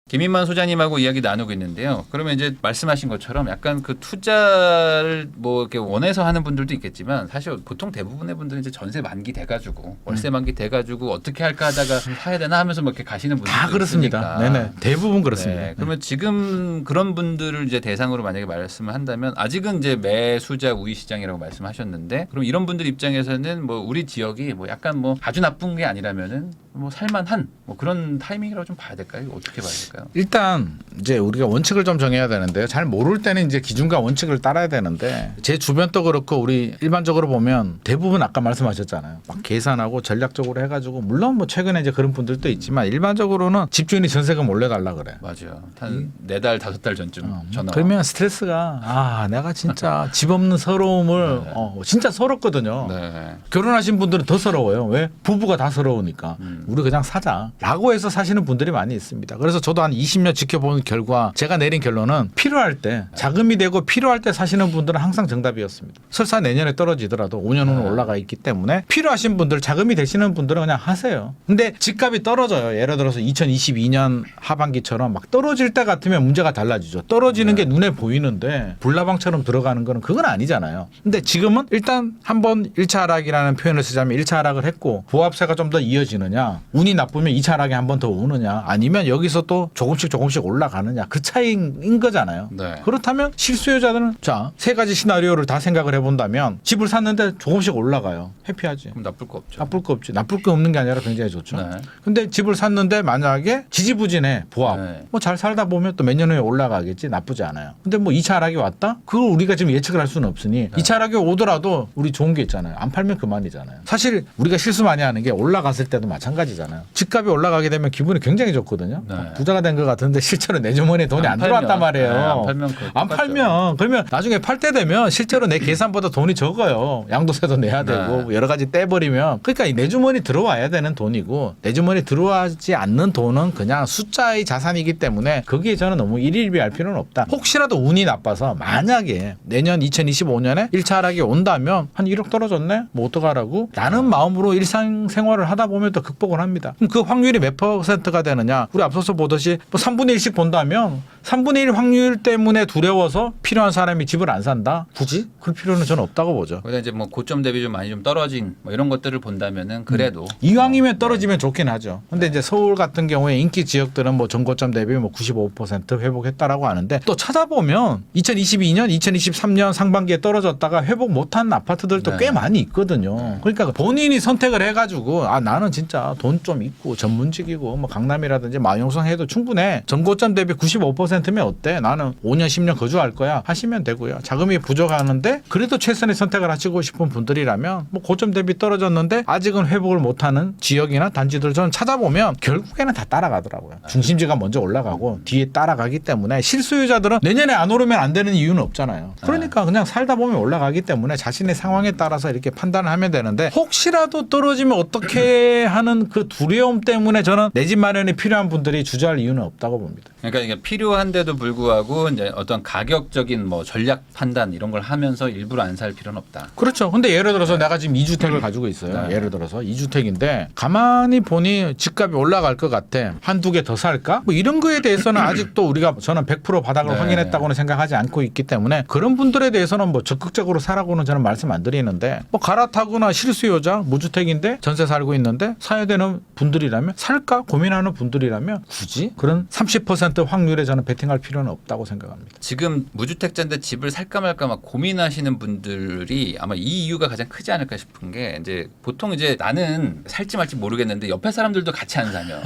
S2: 김인만 소장님하고 이야기 나누고 있는데요. 그러면 이제 말씀하신 것처럼 약간 그 투자를 뭐 이렇게 원해서 하는 분들도 있겠지만 사실 보통 대부분의 분들은 이제 전세 만기 돼가지고 월세 만기 돼가지고 어떻게 할까 하다가 사야 되나 하면서 뭐 이렇게 가시는 분들도
S1: 다 그렇습니다.
S2: 있으니까.
S1: 네네. 대부분 그렇습니다.
S2: 네. 그러면 지금 그런 분들을 이제 대상으로 만약에 말씀을 한다면 아직은 이제 매수자 우위 시장이라고 말씀하셨는데 그럼 이런 분들 입장에서는 뭐 우리 지역이 뭐 약간 뭐 아주 나쁜 게 아니라면은 뭐 살만한 뭐 그런 타이밍이라고 좀 봐야 될까요? 어떻게 봐야 될까요?
S1: 일단 이제 우리가 원칙을 좀 정해야 되는데요. 잘 모를 때는 이제 기준과 원칙을 따라야 되는데 제 주변도 그렇고 우리 일반적으로 보면 대부분 아까 말씀하셨잖아요. 막 계산하고 전략적으로 해가지고 물론 뭐 최근에 이제 그런 분들도 있지만 일반적으로는 집주인이 전세금 올려달라 그래.
S2: 맞아요. 한 4달 5달 전쯤 전화.
S1: 그러면 스트레스가 아 내가 진짜 집 없는 서러움을 진짜 서럽거든요.
S2: 네.
S1: 결혼하신 분들은 더 서러워요. 왜? 부부가 다 서러우니까. 우리 그냥 사자라고 해서 사시는 분들이 많이 있습니다. 그래서 저도 한 20년 지켜본 결과 제가 내린 결론은 필요할 때 자금이 되고 필요할 때 사시는 분들은 항상 정답이었습니다. 설사 내년에 떨어지더라도 5년 후는 올라가 있기 때문에 필요하신 분들 자금이 되시는 분들은 그냥 하세요. 근데 집값이 떨어져요. 예를 들어서 2022년 하반기처럼 막 떨어질 때 같으면 문제가 달라지죠. 떨어지는 게 눈에 보이는데 불나방처럼 들어가는 거는 그건 아니잖아요. 근데 지금은 일단 한번 1차 하락이라는 표현을 쓰자면 1차 하락을 했고 보합세가 좀 더 이어지느냐 운이 나쁘면 2차 하락이 한 번 더 오느냐 아니면 여기서 또 조금씩 올라가느냐 그 차이인 거잖아요.
S2: 네.
S1: 그렇다면 실수요자들은 자, 세 가지 시나리오를 다 생각을 해본다면 집을 샀는데 조금씩 올라가요. 해피하지.
S2: 그럼 나쁠 거 없죠.
S1: 나쁠 거 없지. 나쁠 게 없는 게 아니라 굉장히 좋죠.
S2: 네.
S1: 근데 집을 샀는데 만약에 지지부진해 보합.
S2: 네.
S1: 뭐 잘 살다 보면 또 몇 년 후에 올라가겠지. 나쁘지 않아요. 근데 뭐 2차 하락이 왔다? 그걸 우리가 지금 예측을 할 수는 없으니 2차 하락이 오더라도 우리 좋은 게 있잖아요. 안 팔면 그만이잖아요. 사실 우리가 실수 많이 하는 게 올라갔을 때도 마찬가지잖아요. 집값이 올라가게 되면 기분이 굉장히 좋거든요.
S2: 네.
S1: 부자가 된 것 같은데 실제로 내 주머니에 돈이 안 들어왔단 말이에요.
S2: 네, 안 팔면
S1: 안 팔면 그러면 나중에 팔 때 되면 실제로 내 계산보다 돈이 적어요. 양도세도 내야 되고
S2: 네.
S1: 여러 가지 떼버리면 그러니까 이 내 주머니 들어와야 되는 돈이고 내 주머니 들어와지 않는 돈은 그냥 숫자의 자산이기 때문에 거기에 저는 너무 일일비할 필요는 없다. 혹시라도 운이 나빠서 만약에 내년 2025년에 1차 하락이 온다면 한 1억 떨어졌네? 뭐 어떡하라고? 라는 마음으로 일상생활을 하다 보면 또 극복을 합니다. 그럼 그 확률이 몇 %가 되느냐? 우리 앞서서 보듯이 뭐 3분의 1씩 본다면 3분의 1 확률 때문에 두려워서 필요한 사람이 집을 안 산다? 굳이? 그럴 필요는 저는 없다고 보죠.
S2: 거기다 이제 뭐 고점 대비 좀 많이 좀 떨어진 뭐 이런 것들을 본다면은 그래도
S1: 이왕이면 떨어지면 좋긴 하죠. 근데 이제 서울 같은 경우에 인기 지역들은 뭐 전고점 대비 뭐 95% 회복했다라고 하는데 또 찾아보면 2022년, 2023년 상반기에 떨어졌다가 회복 못한 아파트들도
S2: 네.
S1: 꽤 많이 있거든요. 그러니까 본인이 선택을 해가지고 아 나는 진짜 돈 좀 있고 전문직이고 뭐 강남이라든지 마용성 해도 충분해. 전고점 대비 95%면 어때? 나는 5년, 10년 거주할 거야. 하시면 되고요. 자금이 부족하는데 그래도 최선의 선택을 하시고 싶은 분들이라면 뭐 고점 대비 떨어졌는데 아직은 회복을 못하는 지역이나 단지들 저는 찾아보면 결국에는 다 따라가더라고요. 중심지가 먼저 올라가고 뒤에 따라가기 때문에 실수요자들은 내년에 안 오르면 안 되는 이유는 없잖아요. 그러니까 그냥 살다 보면 올라가기 때문에 자신의 상황에 따라서 이렇게 판단을 하면 되는데 혹시라도 떨어지면 어떻게 하는 그 두려움 때문에 저는 내 집 마련이 필요한 분들이 주저할 이유는 없다고 봅니다.
S2: 그러니까 이게 필요한 필요한데도 불구하고 이제 어떤 가격적인 뭐 전략 판단 이런 걸 하면서 일부러 안 살 필요는 없다.
S1: 그렇죠. 근데 예를 들어서 내가 지금 2주택을 가지고 있어요.
S2: 네.
S1: 예를 들어서 2주택인데 가만히 보니 집값이 올라갈 것 같아. 한두 개 더 살까? 뭐 이런 거에 대해서는 아직도 우리가 저는 100% 바닥을
S2: 네.
S1: 확인했다고는 생각하지 않고 있기 때문에 그런 분들에 대해서는 뭐 적극적으로 사라고는 저는 말씀 안 드리는데 뭐 갈아타거나 실수요자 무주택인데 전세 살고 있는데 사야 되는 분들이라면 살까 고민하는 분들이라면 굳이 그런 30% 확률에 저는 베팅할 필요는 없다고 생각합니다.
S2: 지금 무주택자인데 집을 살까 말까 막 고민하시는 분들이 아마 이 이유가 가장 크지 않을까 싶은 게 이제 보통 이제 나는 살지 말지 모르겠는데 옆에 사람들도 같이 안 사면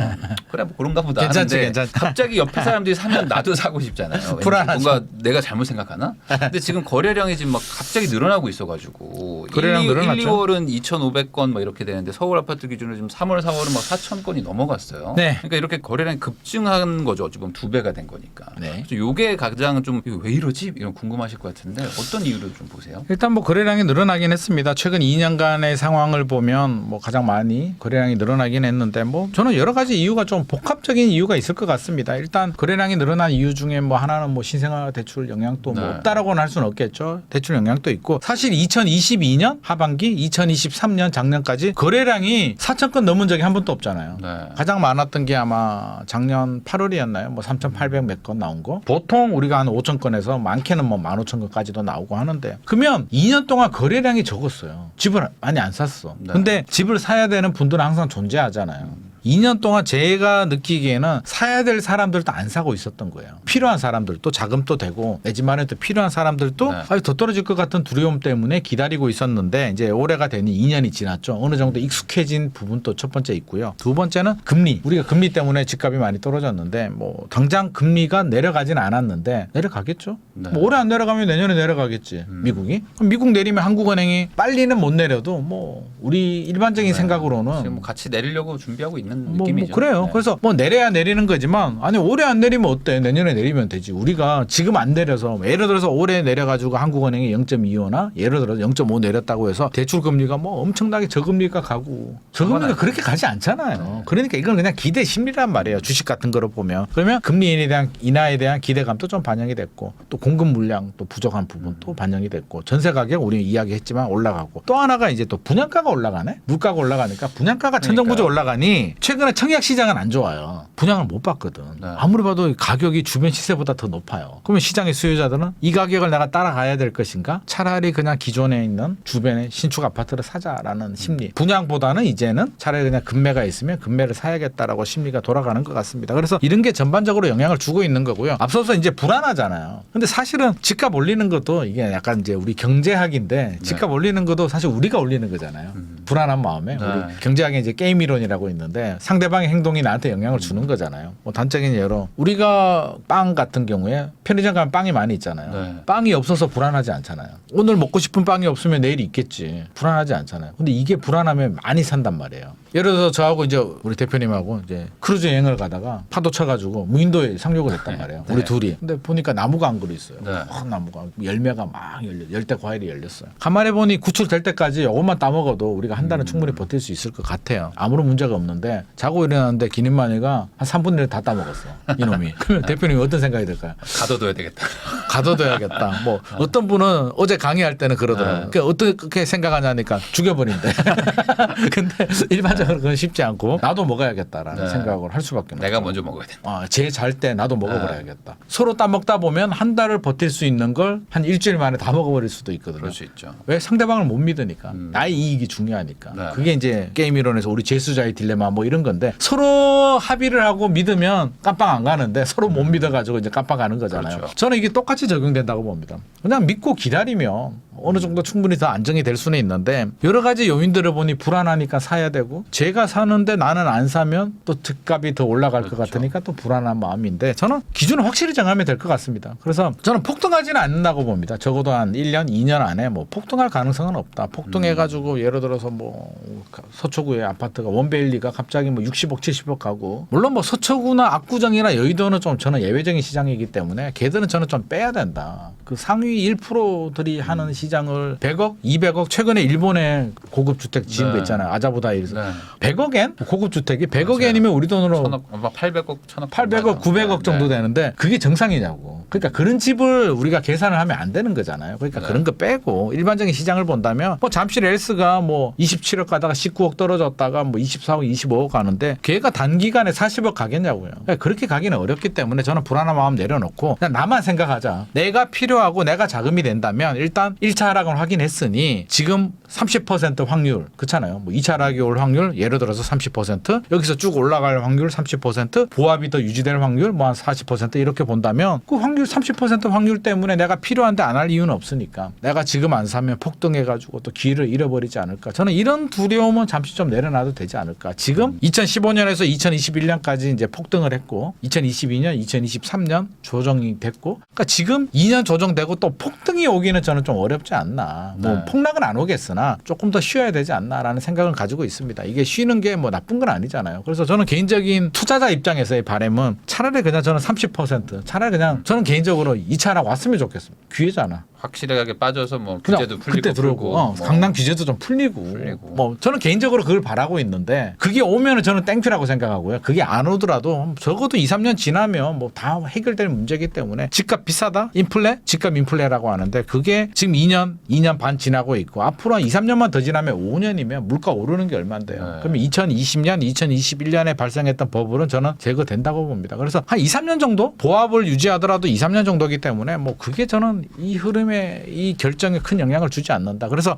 S2: 그래 뭐 그런가 보다
S1: 괜찮지,
S2: 하는데
S1: 괜찮지.
S2: 갑자기 옆에 사람들이 사면 나도 사고 싶잖아요. 왠지
S1: 불안하죠.
S2: 뭔가 내가 잘못 생각하나? 근데 지금 거래량이 지금 막 갑자기 늘어나고 있어가지고
S1: 거래량 늘어났죠.
S2: 1, 2월은 2,500건 뭐 이렇게 되는데 서울 아파트 기준으로 지금 3월, 4월은 막 4,000건이 넘어갔어요.
S1: 네.
S2: 그러니까 이렇게 거래량이 급증한 거죠. 지금 2배가 된 거니까.
S1: 네.
S2: 그래서 이게 가장 좀 왜 이러지? 이런 궁금하실 것 같은데 어떤 이유를 좀 보세요?
S1: 일단 뭐 거래량이 늘어나긴 했습니다. 최근 2년간의 상황을 보면 뭐 가장 많이 거래량이 늘어나긴 했는데 뭐 저는 여러 가지 이유가 좀 복합적인 이유가 있을 것 같습니다. 일단 거래량이 늘어난 이유 중에 뭐 하나는 뭐 신생아 대출 영향도 뭐
S2: 네.
S1: 없다라고는 할 수는 없겠죠. 대출 영향도 있고 사실 2022년 하반기, 2023년 작년까지 거래량이 4,000건 넘은 적이 한 번도 없잖아요.
S2: 네.
S1: 가장 많았던 게 아마 작년 8월이었나요? 뭐 3,800 몇 건 나온 거. 보통 우리가 한 5,000건에서 많게는 뭐 15,000건까지도 나오고 하는데 그러면 2년 동안 거래량이 적었어요. 집을 많이 안 샀어.
S2: 네.
S1: 근데 집을 사야 되는 분들은 항상 존재하잖아요. 2년 동안 제가 느끼기에는 사야 될 사람들도 안 사고 있었던 거예요. 필요한 사람들도 자금도 되고 내 집 마련도 필요한 사람들도
S2: 네.
S1: 아니, 더 떨어질 것 같은 두려움 때문에 기다리고 있었는데 이제 올해가 되니 2년이 지났죠. 어느 정도 익숙해진 부분도 첫 번째 있고요. 두 번째는 금리. 우리가 금리 때문에 집값이 많이 떨어졌는데 뭐 당장 금리가 내려가지는 않았는데 내려가겠죠.
S2: 네.
S1: 뭐 올해 안 내려가면 내년에 내려가겠지. 미국이. 그럼 미국 내리면 한국은행이 빨리는 못 내려도 뭐 우리 일반적인 생각으로는
S2: 지금 뭐 같이 내리려고 준비하고 있는
S1: 뭐
S2: 느낌이죠.
S1: 그래요.
S2: 네.
S1: 그래서 뭐 내려야 내리는 거지만 아니 올해 안 내리면 어때? 내년에 내리면 되지. 우리가 지금 안 내려서 예를 들어서 올해 내려가지고 한국은행이 0.25나 예를 들어서 0.5 내렸다고 해서 대출 금리가 뭐 엄청나게 저금리가 가고 저금리가 그렇게 가지 않잖아요. 그러니까 이건 그냥 기대 심리란 말이에요. 주식 같은 거로 보면 그러면 금리 인하에 대한 기대감도 좀 반영이 됐고 또 공급 물량 또 부족한 부분도 반영이 됐고 전세 가격 우리 이야기했지만 올라가고 또 하나가 이제 또 분양가가 올라가네. 물가가 올라가니까 분양가가 천정부지 올라가니 최근에 청약 시장은 안 좋아요. 분양을 못 받거든.
S2: 네.
S1: 아무리 봐도 가격이 주변 시세보다 더 높아요. 그러면 시장의 수요자들은 이 가격을 내가 따라가야 될 것인가? 차라리 그냥 기존에 있는 주변의 신축 아파트를 사자라는 심리. 분양보다는 이제는 차라리 그냥 금매가 있으면 금매를 사야겠다라고 심리가 돌아가는 것 같습니다. 그래서 이런 게 전반적으로 영향을 주고 있는 거고요. 앞서서 이제 불안하잖아요. 근데 사실은 집값 올리는 것도 이게 약간 이제 우리 경제학인데 집값 올리는 것도 사실 우리가 올리는 거잖아요. 불안한 마음에
S2: 네.
S1: 우리 경제학에 이제 게임 이론이라고 있는데 상대방의 행동이 나한테 영향을 주는 거잖아요. 뭐 단적인 예로 우리가 빵 같은 경우에 편의점 가면 빵이 많이 있잖아요.
S2: 네.
S1: 빵이 없어서 불안하지 않잖아요. 오늘 먹고 싶은 빵이 없으면 내일 있겠지. 불안하지 않잖아요. 근데 이게 불안하면 많이 산단 말이에요. 예를 들어서 저하고 이제 우리 대표님하고 이제 크루즈 여행을 가다가 파도 쳐가지고 무인도에 상륙을 했단 말이에요. 우리 둘이. 근데 보니까 나무가 안 그려 있어요.
S2: 네.
S1: 나무가 열매가 막 열대 과일이 열렸어요. 가만히 보니 구출될 때까지 이것만 따먹어도 우리가 한 달은 충분히 버틸 수 있을 것 같아요. 아무런 문제가 없는데 자고 일어났는데 기닌마니가 한 3분의 1 다 따먹었어. 이놈이. 그러면 대표님이 어떤 생각이 들까요?
S2: 가둬둬야 되겠다.
S1: 가둬둬야겠다. 뭐 어떤 분은 어제 강의할 때는 그러더라고요. 그러니까 어떻게 생각하냐니까 죽여버린대. 근데 일반적으로 그건 쉽지 않고 나도 먹어야겠다라는
S2: 네.
S1: 생각을 할 수밖에 없어요.
S2: 내가 먼저 먹어야 된다.
S1: 제 잘 때 나도 먹어버려야겠다. 서로 따먹다 보면 한 달을 버틸 수 있는 걸 한 일주일 만에 다 먹어버릴 수도 있거든요.
S2: 그럴 수 있죠.
S1: 왜 상대방을 못 믿으니까 나의 이익이 중요하니까
S2: 네.
S1: 그게 이제 게임 이론에서 우리 재수자의 딜레마 뭐 이런 건데 서로 합의를 하고 믿으면 깜빵 안 가는데 서로 못 믿어가지고 이제 깜빵 가는 거잖아요.
S2: 그렇죠.
S1: 저는 이게 똑같이 적용된다고 봅니다. 그냥 믿고 기다리면 어느 정도 충분히 더 안정이 될 수는 있는데 여러 가지 요인들을 보니 불안하니까 사야 되고 제가 사는데 나는 안 사면 또 집값이 더 올라갈 것
S2: 그렇죠.
S1: 같으니까 또 불안한 마음인데 저는 기준을 확실히 정하면 될 것 같습니다. 그래서 저는 폭등하지는 않는다고 봅니다. 적어도 한 1년, 2년 안에 뭐 폭등할 가능성은 없다. 폭등해가지고 예를 들어서 뭐 서초구의 아파트가 원베일리가 갑자기 뭐 60억, 70억 가고 물론 뭐 서초구나 압구정이나 여의도는 좀 저는 예외적인 시장이기 때문에 걔들은 저는 좀 빼야 된다. 그 상위 1%들이 하는 시장을 100억, 200억 최근에 일본에 고급 주택 지은 거
S2: 네.
S1: 있잖아요. 아자부다이에서
S2: 네.
S1: 100억엔 고급 주택이 100억
S2: 맞아요.
S1: 엔이면 우리 돈으로
S2: 800억, 1000억,
S1: 800억, 900억 정도 되는데 그게 정상이냐고. 그러니까 그런 집을 우리가 계산을 하면 안 되는 거잖아요. 그러니까
S2: 네.
S1: 그런 거 빼고 일반적인 시장을 본다면 뭐 잠시 렐스가 뭐 27억 가다가 19억 떨어졌다가 뭐 24억, 25억 가는데 걔가 단기간에 40억 가겠냐고요. 그러니까 그렇게 가기는 어렵기 때문에 저는 불안한 마음 내려놓고 그냥 나만 생각하자. 내가 필요하고 내가 자금이 된다면 일단 1차 하락은 확인했으니 지금 30% 확률 그렇잖아요. 뭐 2차 하락이 올 확률 예를 들어서 30% 여기서 쭉 올라갈 확률 30% 보합이 더 유지될 확률 뭐 한 40% 이렇게 본다면 그 확률 30% 확률 때문에 내가 필요한데 안 할 이유는 없으니까 내가 지금 안 사면 폭등해가지고 또 기회를 잃어버리지 않을까. 저는 이런 두려움은 잠시 좀 내려놔도 되지 않을까. 지금 2015년에서 2021년까지 이제 폭등을 했고 2022년, 2023년 조정이 됐고 그러니까 지금 2년 조정되고 또 폭등이 오기는 저는 좀 어렵지 않나. 뭐
S2: 네.
S1: 폭락은 안 오겠으나 조금 더 쉬어야 되지 않나라는 생각을 가지고 있습니다. 이게 쉬는 게 뭐 나쁜 건 아니잖아요. 그래서 저는 개인적인 투자자 입장에서의 바람은 차라리 그냥 저는 30% 차라리 그냥 저는 개인적으로 2차 하락 왔으면 좋겠습니다. 기회잖아.
S2: 확실하게 빠져서 뭐
S1: 그냥
S2: 규제도 풀리고
S1: 그때 들어오고
S2: 풀고, 뭐.
S1: 강남 규제도 좀 풀리고 뭐 저는 개인적으로 그걸 바라고 있는데 그게 오면은 저는 땡큐라고 생각하고요. 그게 안 오더라도 적어도 2, 3년 지나면 뭐 다 해결될 문제이기 때문에 집값 비싸다 인플레 집값 인플레라고 하는데 그게 지금 2년 반 지나고 있고 앞으로 한 2, 3년만 더 지나면 5년이면 물가 오르는 게 얼마인데요.
S2: 네.
S1: 그러면 2020년 2021년에 발생했던 버블은 저는 제거된다고 봅니다. 그래서 한 2, 3년 정도 보합을 유지하더라도 2, 3년 정도이기 때문에 뭐 그게 저는 이 흐름에 이 결정에 큰 영향을 주지 않는다. 그래서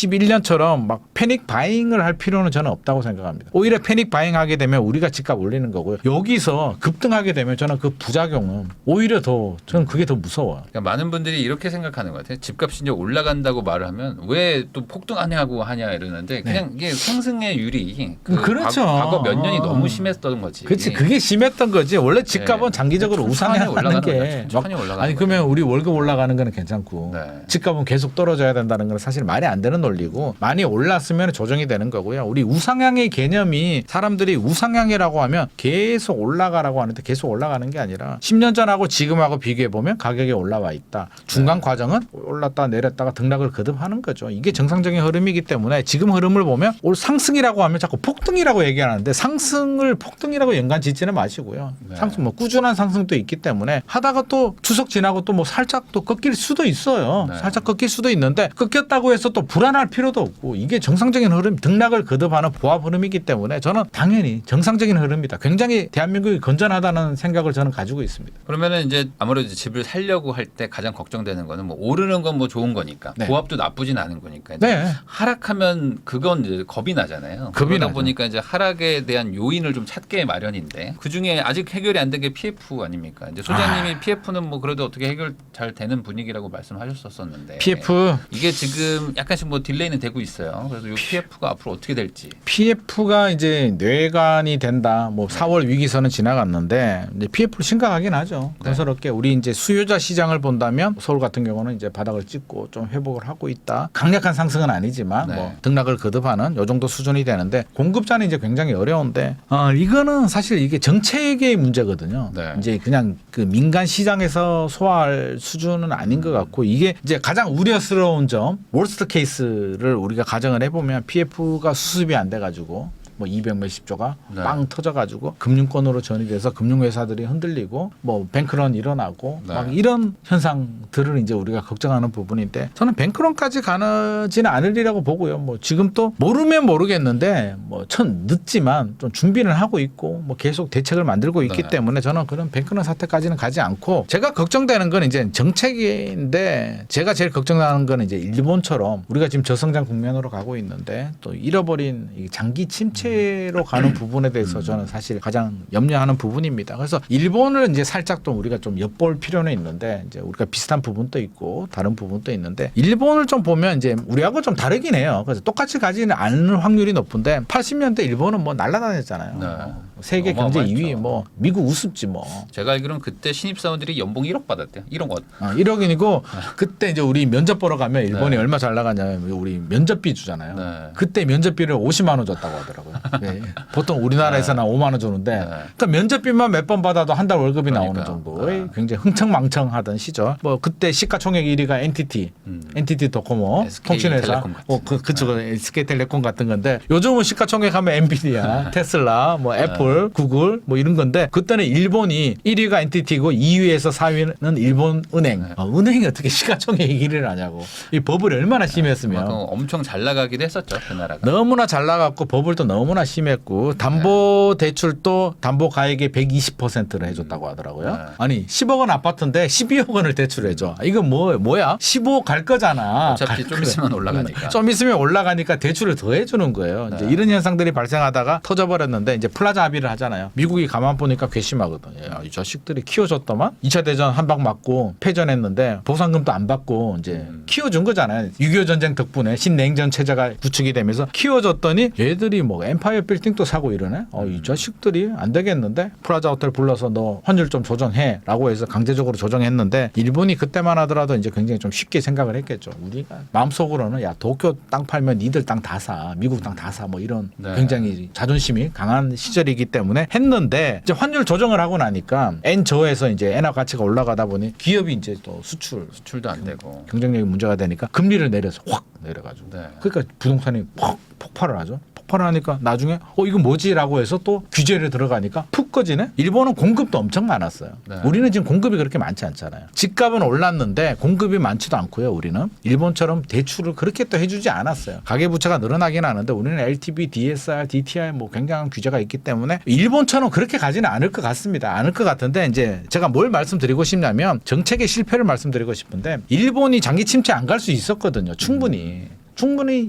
S1: 2021년처럼 막 패닉 바잉을 할 필요는 저는 없다고 생각합니다. 오히려 패닉 바잉하게 되면 우리가 집값 올리는 거고요. 여기서 급등하게 되면 저는 그 부작용은 오히려 더 저는 그게 더 무서워요.
S2: 그러니까 많은 분들이 이렇게 생각하는 것 같아요. 집값이 이제 올라간다고 말을 하면 왜 또 폭등하냐고 하냐 이러는데 그냥 이게 상승의 율이 그
S1: 그렇죠.
S2: 과거 몇 년이 너무 심했던 거지.
S1: 그렇지 그게 심했던 거지. 원래 집값은
S2: 네.
S1: 장기적으로
S2: 천천히
S1: 우상향하는
S2: 올라가는
S1: 게
S2: 거죠. 천천히 올라가는
S1: 아니
S2: 거죠.
S1: 그러면 우리 월급 올라가는 거는 괜찮고
S2: 네.
S1: 집값은 계속 떨어져야 된다는 건 사실 말이 안 되는 논리고 많이 올랐으면 조정이 되는 거고요. 우리 우상향의 개념이 사람들이 우상향이라고 하면 계속 올라가라고 하는데 계속 올라가는 게 아니라 10년 전하고 지금하고 비교해 보면 가격이 올라와 있다. 중간 과정은 올랐다 내렸다가 등락을 거듭하는 거죠. 이게 정상적인 흐름이기 때문에 지금 흐름을 보면 올 상승이라고 하면 자꾸 폭등이라고 얘기하는데 상승을 폭등이라고 연관 짓지는 마시고요.
S2: 네.
S1: 상승 뭐 꾸준한 상승도 있기 때문에 하다가 또 추석 지나고 또 뭐 살짝 또 꺾일 수도 있어요.
S2: 네.
S1: 살짝 꺾일 수도 있는데 꺾였다고 해서 또 불안할 필요도 없고 이게 정상적인 흐름 등락을 거듭하는 보합 흐름이기 때문에 저는 당연히 정상적인 흐름이다. 굉장히 대한민국이 건전하다는 생각을 저는 가지고 있습니다.
S2: 그러면은 이제 아무래도 집을 살려고 할 때 가장 걱정되는 거는 뭐 오르는 건 뭐 좋은 거니까
S1: 네.
S2: 보합도 나쁘진 않은 거니까 이제
S1: 네.
S2: 하락하면 그건 이제 겁이 나잖아요.
S1: 겁이
S2: 그러다
S1: 나죠.
S2: 보니까 이제 하락에 대한 요인을 좀 찾게 마련인데 그 중에 아직 해결이 안 된 게 PF 아닙니까? 이제 소장님이 PF는 뭐 그래도 어떻게 해결 잘 되는 분위기라고 말씀하셨었는데
S1: PF
S2: 이게 지금 약간씩 뭐 딜레이는 되고 있어요. 그래서 이 PF가 앞으로 어떻게 될지.
S1: PF가 이제 뇌관이 된다. 뭐 4월 위기선은 지나갔는데 이제 PF로 심각하긴 하죠.
S2: 네.
S1: 그래서렇게 우리 이제 수요자 시장을 본다면 서울 같은 경우는 이제 바닥을 찍고 좀 회복을 하고 있다. 강력한 상승은 아니지만
S2: 네.
S1: 뭐 등락을 거듭하는 요 정도 수준이 되는데 공급자는 이제 굉장히 어려운데 이거는 사실 이게 정책의 문제거든요.
S2: 네.
S1: 이제 그냥 그 민간 시장에서 소화할 수준은 아닌 것 같고 이게 이제 가장 우려스러운 점 월스트 케이스를 우리가 가정을 해보면 PF가 수습이 안 돼가지고 뭐 200 몇십 조가
S2: 네.
S1: 빵 터져가지고 금융권으로 전이돼서 금융회사들이 흔들리고 뭐 뱅크런 일어나고
S2: 네.
S1: 막 이런 현상들을 이제 우리가 걱정하는 부분인데 저는 뱅크런까지 가지는 않으리라고 보고요. 뭐 지금 또 모르면 모르겠는데 뭐 늦지만 좀 준비는 하고 있고 뭐 계속 대책을 만들고 있기
S2: 네.
S1: 때문에 저는 그런 뱅크런 사태까지는 가지 않고 제가 걱정되는 건 이제 정책인데 제가 제일 걱정하는 건 이제 일본처럼 우리가 지금 저성장 국면으로 가고 있는데 또 잃어버린 이 장기 침체로 가는 부분에 대해서 저는 사실 가장 염려하는 부분입니다. 그래서 일본을 이제 살짝 또 우리가 좀 엿볼 필요는 있는데 이제 우리가 비슷한 부분도 있고 다른 부분도 있는데 일본을 좀 보면 이제 우리하고 좀 다르긴 해요. 그래서 똑같이 가지는 않을 확률이 높은데 80년대 일본은 뭐 날아다녔잖아요.
S2: 네.
S1: 세계 경제
S2: 어마어마했죠.
S1: 2위 뭐 미국 우습지 뭐.
S2: 제가 알기로는 그때 신입사원들이 연봉 1억 받았대요. 1억 원.
S1: 1억이고 그때 이제 우리 면접 보러 가면 일본이
S2: 네.
S1: 얼마 잘 나가냐면 우리 면접비 주잖아요.
S2: 네.
S1: 그때 면접비를 50만 원 줬다고 하더라고요. 네. 보통 우리나라에서는 5만 원 주는데
S2: 네.
S1: 그러니까 면접비만 몇 번 받아도 한 달 월급이 나오는
S2: 그러니까.
S1: 정도의 굉장히 흥청망청하던 시절. 뭐 그때 시가총액 1위가 NTT, NTT 도코모
S2: SK
S1: 통신회사,
S2: 텔레콤 같은.
S1: 그쪽 SK텔레콤 같은 건데 요즘은 시가총액 하면 엔비디아, 테슬라, 뭐 애플, 구글 뭐 이런 건데 그때는 일본이 1위가 NTT고 2위에서 4위는 일본 은행. 은행이 어떻게 시가총액 1위를 하냐고. 이 버블이 얼마나 심했으면.
S2: 그만큼 엄청 잘 나가기도 했었죠. 그 나라가.
S1: 너무나 잘 나갔고 버블도 너무나 심했고 담보 대출도 담보 가액의 120%를 해줬다고 하더라고요.
S2: 네.
S1: 아니 10억 원 아파트인데 12억 원을 대출해줘. 이건 뭐야? 15억 갈 거잖아.
S2: 어차피 좀 있으면 올라가니까.
S1: 좀 있으면 올라가니까 대출을 더 해주는 거예요. 이제
S2: 네.
S1: 이런 현상들이 발생하다가 터져버렸는데 이제 플라자 합의를 하잖아요. 미국이 가만 보니까 괘씸하거든. 야, 이 자식들이 키워줬더만 2차 대전 한 방 맞고 패전했는데 보상금도 안 받고 이제 키워준 거잖아요. 6.25 전쟁 덕분에 신냉전 체제가 구축이 되면서 키워줬더니 얘들이 뭐 엠파이어 빌딩도 사고 이러네. 이 자식들이 안 되겠는데 플라자 호텔 불러서 너 환율 좀 조정해라고 해서 강제적으로 조정했는데 일본이 그때만 하더라도 이제 굉장히 좀 쉽게 생각을 했겠죠. 우리가 마음속으로는 야 도쿄 땅 팔면 니들 땅 다 사, 미국 땅 다 사 뭐 이런
S2: 네.
S1: 굉장히 자존심이 강한 시절이기 때문에 했는데 이제 환율 조정을 하고 나니까 엔 저에서 이제 엔화 가치가 올라가다 보니 기업이 이제 또
S2: 수출도 안 되고.
S1: 경쟁력이 문제가 되니까 금리를 내려서 확 내려가지고
S2: 네.
S1: 그러니까 부동산이 확 폭발을 하죠. 폭발을 하니까 나중에 이거 뭐지라고 해서 또 규제를 들어가니까 푹 꺼지네. 일본은 공급도 엄청 많았어요.
S2: 네.
S1: 우리는 지금 공급이 그렇게 많지 않잖아요. 집값은 올랐는데 공급이 많지도 않고요. 우리는 일본처럼 대출을 그렇게 또 해주지 않았어요. 가계부채가 늘어나긴 하는데 우리는 LTV, DSR, DTI 뭐 굉장한 규제가 있기 때문에 일본처럼 그렇게 가지는 않을 것 같습니다. 않을 것 같은데 이제 제가 뭘 말씀드리고 싶냐면 정책의 실패를 말씀드리고 싶은데 일본이 장기 침체 안 갈 수 있었거든요. 충분히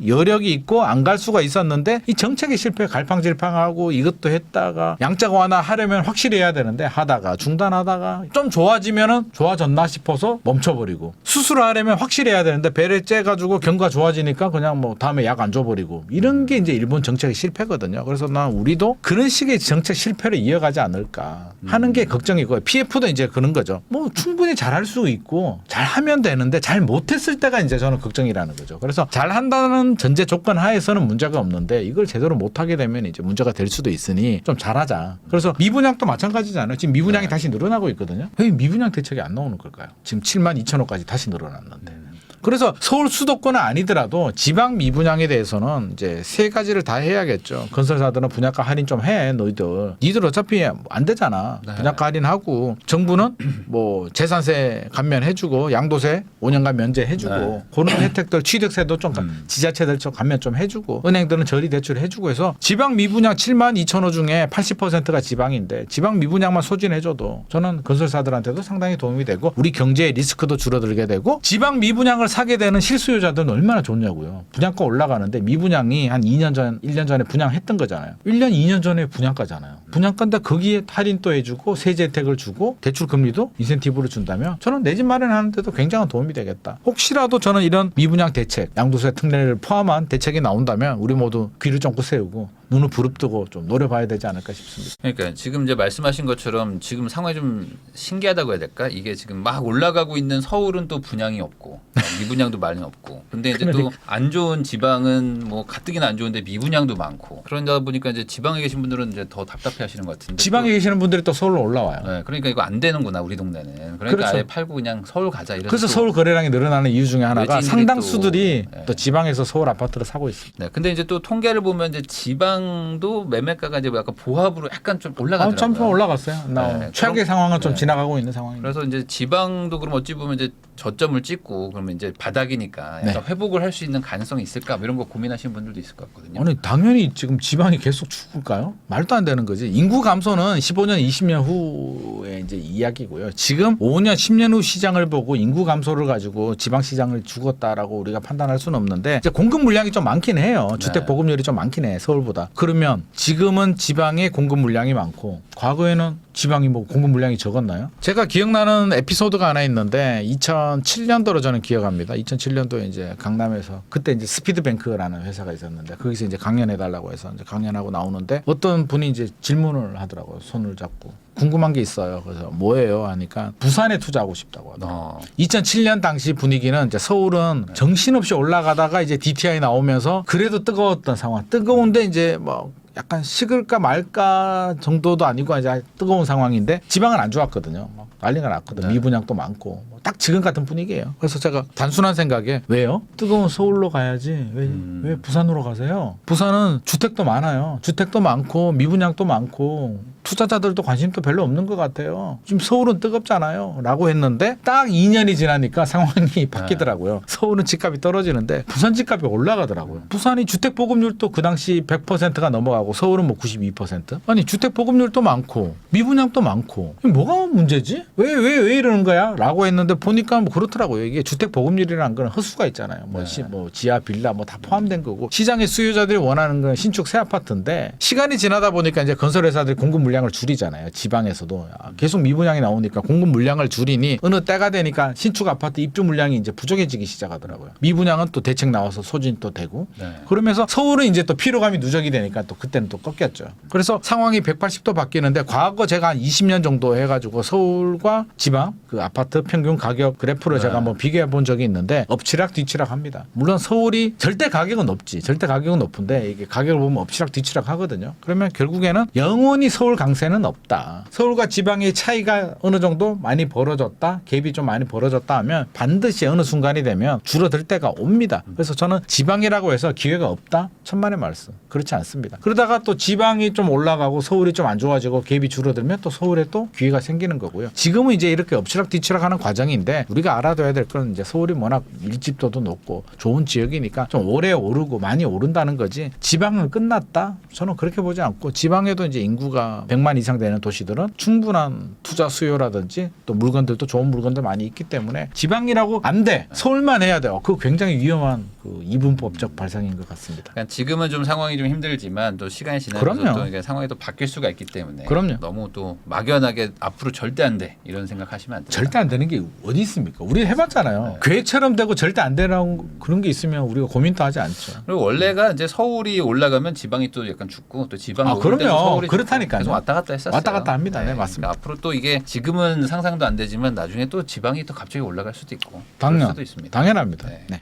S1: 여력이 있고 안 갈 수가 있었는데 이 정책의 실패 갈팡질팡하고 이것도 했다가 양적 완화 하려면 확실히 해야 되는데 하다가 중단하다가 좀 좋아지면은 좋아졌나 싶어서 멈춰버리고 수술을 하려면 확실히 해야 되는데 배를 째가지고 경과 좋아지니까 그냥 뭐 다음에 약 안 줘버리고 이런 게 이제 일본 정책의 실패거든요. 그래서 난 우리도 그런 식의 정책 실패를 이어가지 않을까 하는 게 걱정이고 PF도 이제 그런 거죠. 뭐 충분히 잘할 수 있고 잘하면 되는데 잘 못했을 때가 이제 저는 걱정이라는 거죠. 그래서 잘 한다는 전제 조건 하에서는 문제가 없는데 이걸 제대로 못하게 되면 이제 문제가 될 수도 있으니 좀 잘하자. 그래서 미분양도 마찬가지잖아요. 지금 미분양이 다시 늘어나고 있거든요. 왜 미분양 대책이 안 나오는 걸까요? 지금 7만 2천 호까지 다시 늘어났는데. 그래서 서울 수도권은 아니더라도 지방 미분양에 대해서는 이제 세 가지를 다 해야겠죠. 건설사들은 분양가 할인 좀 해. 니들 어차피 안 되잖아.
S2: 네.
S1: 분양가 할인하고 정부는 뭐 재산세 감면해주고 양도세 5년간 면제해주고
S2: 네.
S1: 그런 혜택들 취득세도 좀 지자체들 좀 감면 좀 해주고 은행들은 저리 대출 해주고 해서 지방 미분양 7만 2천 호 중에 80%가 지방인데 지방 미분양만 소진해줘도 저는 건설사들한테도 상당히 도움이 되고 우리 경제의 리스크도 줄어들게 되고 지방 미분양을 사게 되는 실수요자들은 얼마나 좋냐고요. 분양가 올라가는데 미분양이 한 2년 전, 1년 전에 분양했던 거잖아요. 1년, 2년 전에 분양가잖아요. 분양가인데 거기에 할인도 해주고 세제 혜택을 주고 대출 금리도 인센티브를 준다면 저는 내 집 마련하는데도 굉장한 도움이 되겠다. 혹시라도 저는 이런 미분양 대책, 양도세 특례를 포함한 대책이 나온다면 우리 모두 귀를 쫑긋 세우고 눈을 부릅뜨고 좀 노려봐야 되지 않을까 싶습니다.
S2: 그러니까 지금 이제 말씀하신 것처럼 지금 상황이 좀 신기하다고 해야 될까? 이게 지금 막 올라가고 있는 서울은 또 분양이 없고 미분양도 많이 없고. 근데 이제 또 안 좋은 지방은 뭐 가뜩이나 안 좋은데 미분양도 많고. 그러다 보니까 이제 지방에 계신 분들은 이제 더 답답해하시는 것 같은데.
S1: 지방에 계시는 분들이 또 서울로 올라와요.
S2: 네, 그러니까 이거 안 되는구나 우리 동네는. 그러니까
S1: 그렇죠.
S2: 아예 팔고 그냥 서울 가자 이런.
S1: 그래서 서울 거래량이 늘어나는 이유 중에 하나가
S2: 외지인들이
S1: 상당수들이
S2: 또,
S1: 또 지방에서 서울 아파트를 사고 있습니다.
S2: 네, 근데 이제 또 통계를 보면 이제 지방도 매매가가 이제 약간 보합으로 약간 좀 올라가더라고요.
S1: 점점 올라갔어요.
S2: 네,
S1: 최악의 상황은 좀
S2: 네.
S1: 지나가고 있는 상황입니다.
S2: 그래서 이제 지방도 그럼 어찌 보면 이제 저점을 찍고 그러면 이제 바닥이니까 약간
S1: 네.
S2: 회복을 할 수 있는 가능성이 있을까? 뭐 이런 거 고민하시는 분들도 있을 것 같거든요.
S1: 아니 당연히 지금 지방이 계속 죽을까요? 말도 안 되는 거지. 인구 감소는 15년, 20년 후의 이제 이야기고요. 지금 5년, 10년 후 시장을 보고 인구 감소를 가지고 지방 시장을 죽었다라고 우리가 판단할 수는 없는데 이제 공급 물량이 좀 많긴 해요. 주택
S2: 네.
S1: 보급률이 좀 많긴 해 서울보다. 그러면 지금은 지방에 공급 물량이 많고 과거에는 지방이 뭐 공급 물량이 적었나요? 제가 기억나는 에피소드가 하나 있는데 2007년도로 저는 기억합니다. 2007년도에 이제 강남에서 그때 이제 스피드뱅크라는 회사가 있었는데 거기서 이제 강연해달라고 해서 이제 강연하고 나오는데 어떤 분이 이제 질문을 하더라고요. 손을 잡고 궁금한 게 있어요. 그래서 뭐예요? 하니까 부산에 투자하고 싶다고 하더라고요. 2007년 당시 분위기는 이제 서울은 정신없이 올라가다가 이제 DTI 나오면서 그래도 뜨거웠던 상황. 뜨거운데 이제 뭐 약간 식을까 말까 정도도 아니고 이제 뜨거운 상황인데 지방은 안 좋았거든요. 막 난리가 났거든요.
S2: 네.
S1: 미분양도 많고 딱 지금 같은 분위기예요. 그래서 제가 단순한 생각에 왜요? 뜨거운 서울로 가야지 왜 부산으로 가세요? 부산은 주택도 많아요. 주택도 많고 미분양도 많고 투자자들도 관심도 별로 없는 것 같아요. 지금 서울은 뜨겁잖아요. 라고 했는데 딱 2년이 지나니까 상황이 바뀌더라고요. 서울은 집값이 떨어지는데 부산 집값이 올라가더라고요. 부산이 주택 보급률도 그 당시 100%가 넘어가고 서울은 뭐 92%? 아니 주택 보급률도 많고 미분양도 많고 뭐가 문제지? 왜 이러는 거야? 라고 했는데 보니까 뭐 그렇더라고요. 이게 주택 보급률이라는 건 허수가 있잖아요. 뭐 지하 빌라 뭐 다 포함된 거고 시장의 수요자들이 원하는 건 신축 새 아파트인데 시간이 지나다 보니까 이제 건설회사들이 공급 물량을 줄이잖아요. 지방에서도 계속 미분양이 나오니까 공급 물량을 줄이니 어느 때가 되니까 신축 아파트 입주 물량이 이제 부족해지기 시작하더라고요. 미분양은 또 대책 나와서 소진이 또 되고 그러면서 서울은 이제 또 피로감이 누적이 되니까 또 그때는 또 꺾였죠. 그래서 상황이 180도 바뀌는데 과거 제가 한 20년 정도 해가지고 서울과 지방 그 아파트 평균 가격 그래프를 제가 한번 비교해 본 적이 있는데 엎치락 뒤치락 합니다. 물론 서울이 절대 가격은 높지. 절대 가격은 높은데 이게 가격을 보면 엎치락 뒤치락 하거든요. 그러면 결국에는 영원히 서울 강세는 없다. 서울과 지방의 차이가 어느 정도 많이 벌어졌다. 갭이 좀 많이 벌어졌다 하면 반드시 어느 순간이 되면 줄어들 때가 옵니다. 그래서 저는 지방이라고 해서 기회가 없다. 천만의 말씀. 그렇지 않습니다. 그러다가 또 지방이 좀 올라가고 서울이 좀 안 좋아지고 갭이 줄어들면 또 서울에 또 기회가 생기는 거고요. 지금은 이제 이렇게 엎치락 뒤치락 하는 과정인데 우리가 알아둬야 될 건 이제 서울이 워낙 밀집도도 높고 좋은 지역이니까 좀 오래 오르고 많이 오른다는 거지 지방은 끝났다? 저는 그렇게 보지 않고 지방에도 이제 인구가 100만 이상 되는 도시들은 충분한 투자 수요라든지 또 물건들도 좋은 물건들 많이 있기 때문에 지방이라고 안 돼. 서울만 해야 돼요. 그거 굉장히 위험한 그 이분법적 발상인 것 같습니다.
S2: 그러니까 지금은 좀 상황이 좀 힘들지만 또 시간이 지나면서
S1: 그럼요.
S2: 또 이게 상황이 또 바뀔 수가 있기 때문에
S1: 그럼요.
S2: 너무 또 막연하게 앞으로 절대 안 돼 이런 생각하시면 안 돼요.
S1: 절대 안 되는 게 어디 있습니까? 우리 해봤잖아요. 계획처럼 되고 절대 안 되는 그런 게 있으면 우리가 고민도 하지 않죠.
S2: 그리고 원래가 이제 서울이 올라가면 지방이 또 약간 죽고 또 지방이 오를 때도
S1: 그럼요.
S2: 서울이
S1: 그렇다니까요.
S2: 계속 왔다 갔다 했었어요.
S1: 왔다 갔다 합니다. 네, 맞습니다.
S2: 그러니까 앞으로 또 이게 지금은 상상도 안 되지만 나중에 또 지방이 또 갑자기 올라갈 수도 있고 그럴 수도 있습니다.
S1: 당연합니다.
S2: 네.
S1: 네.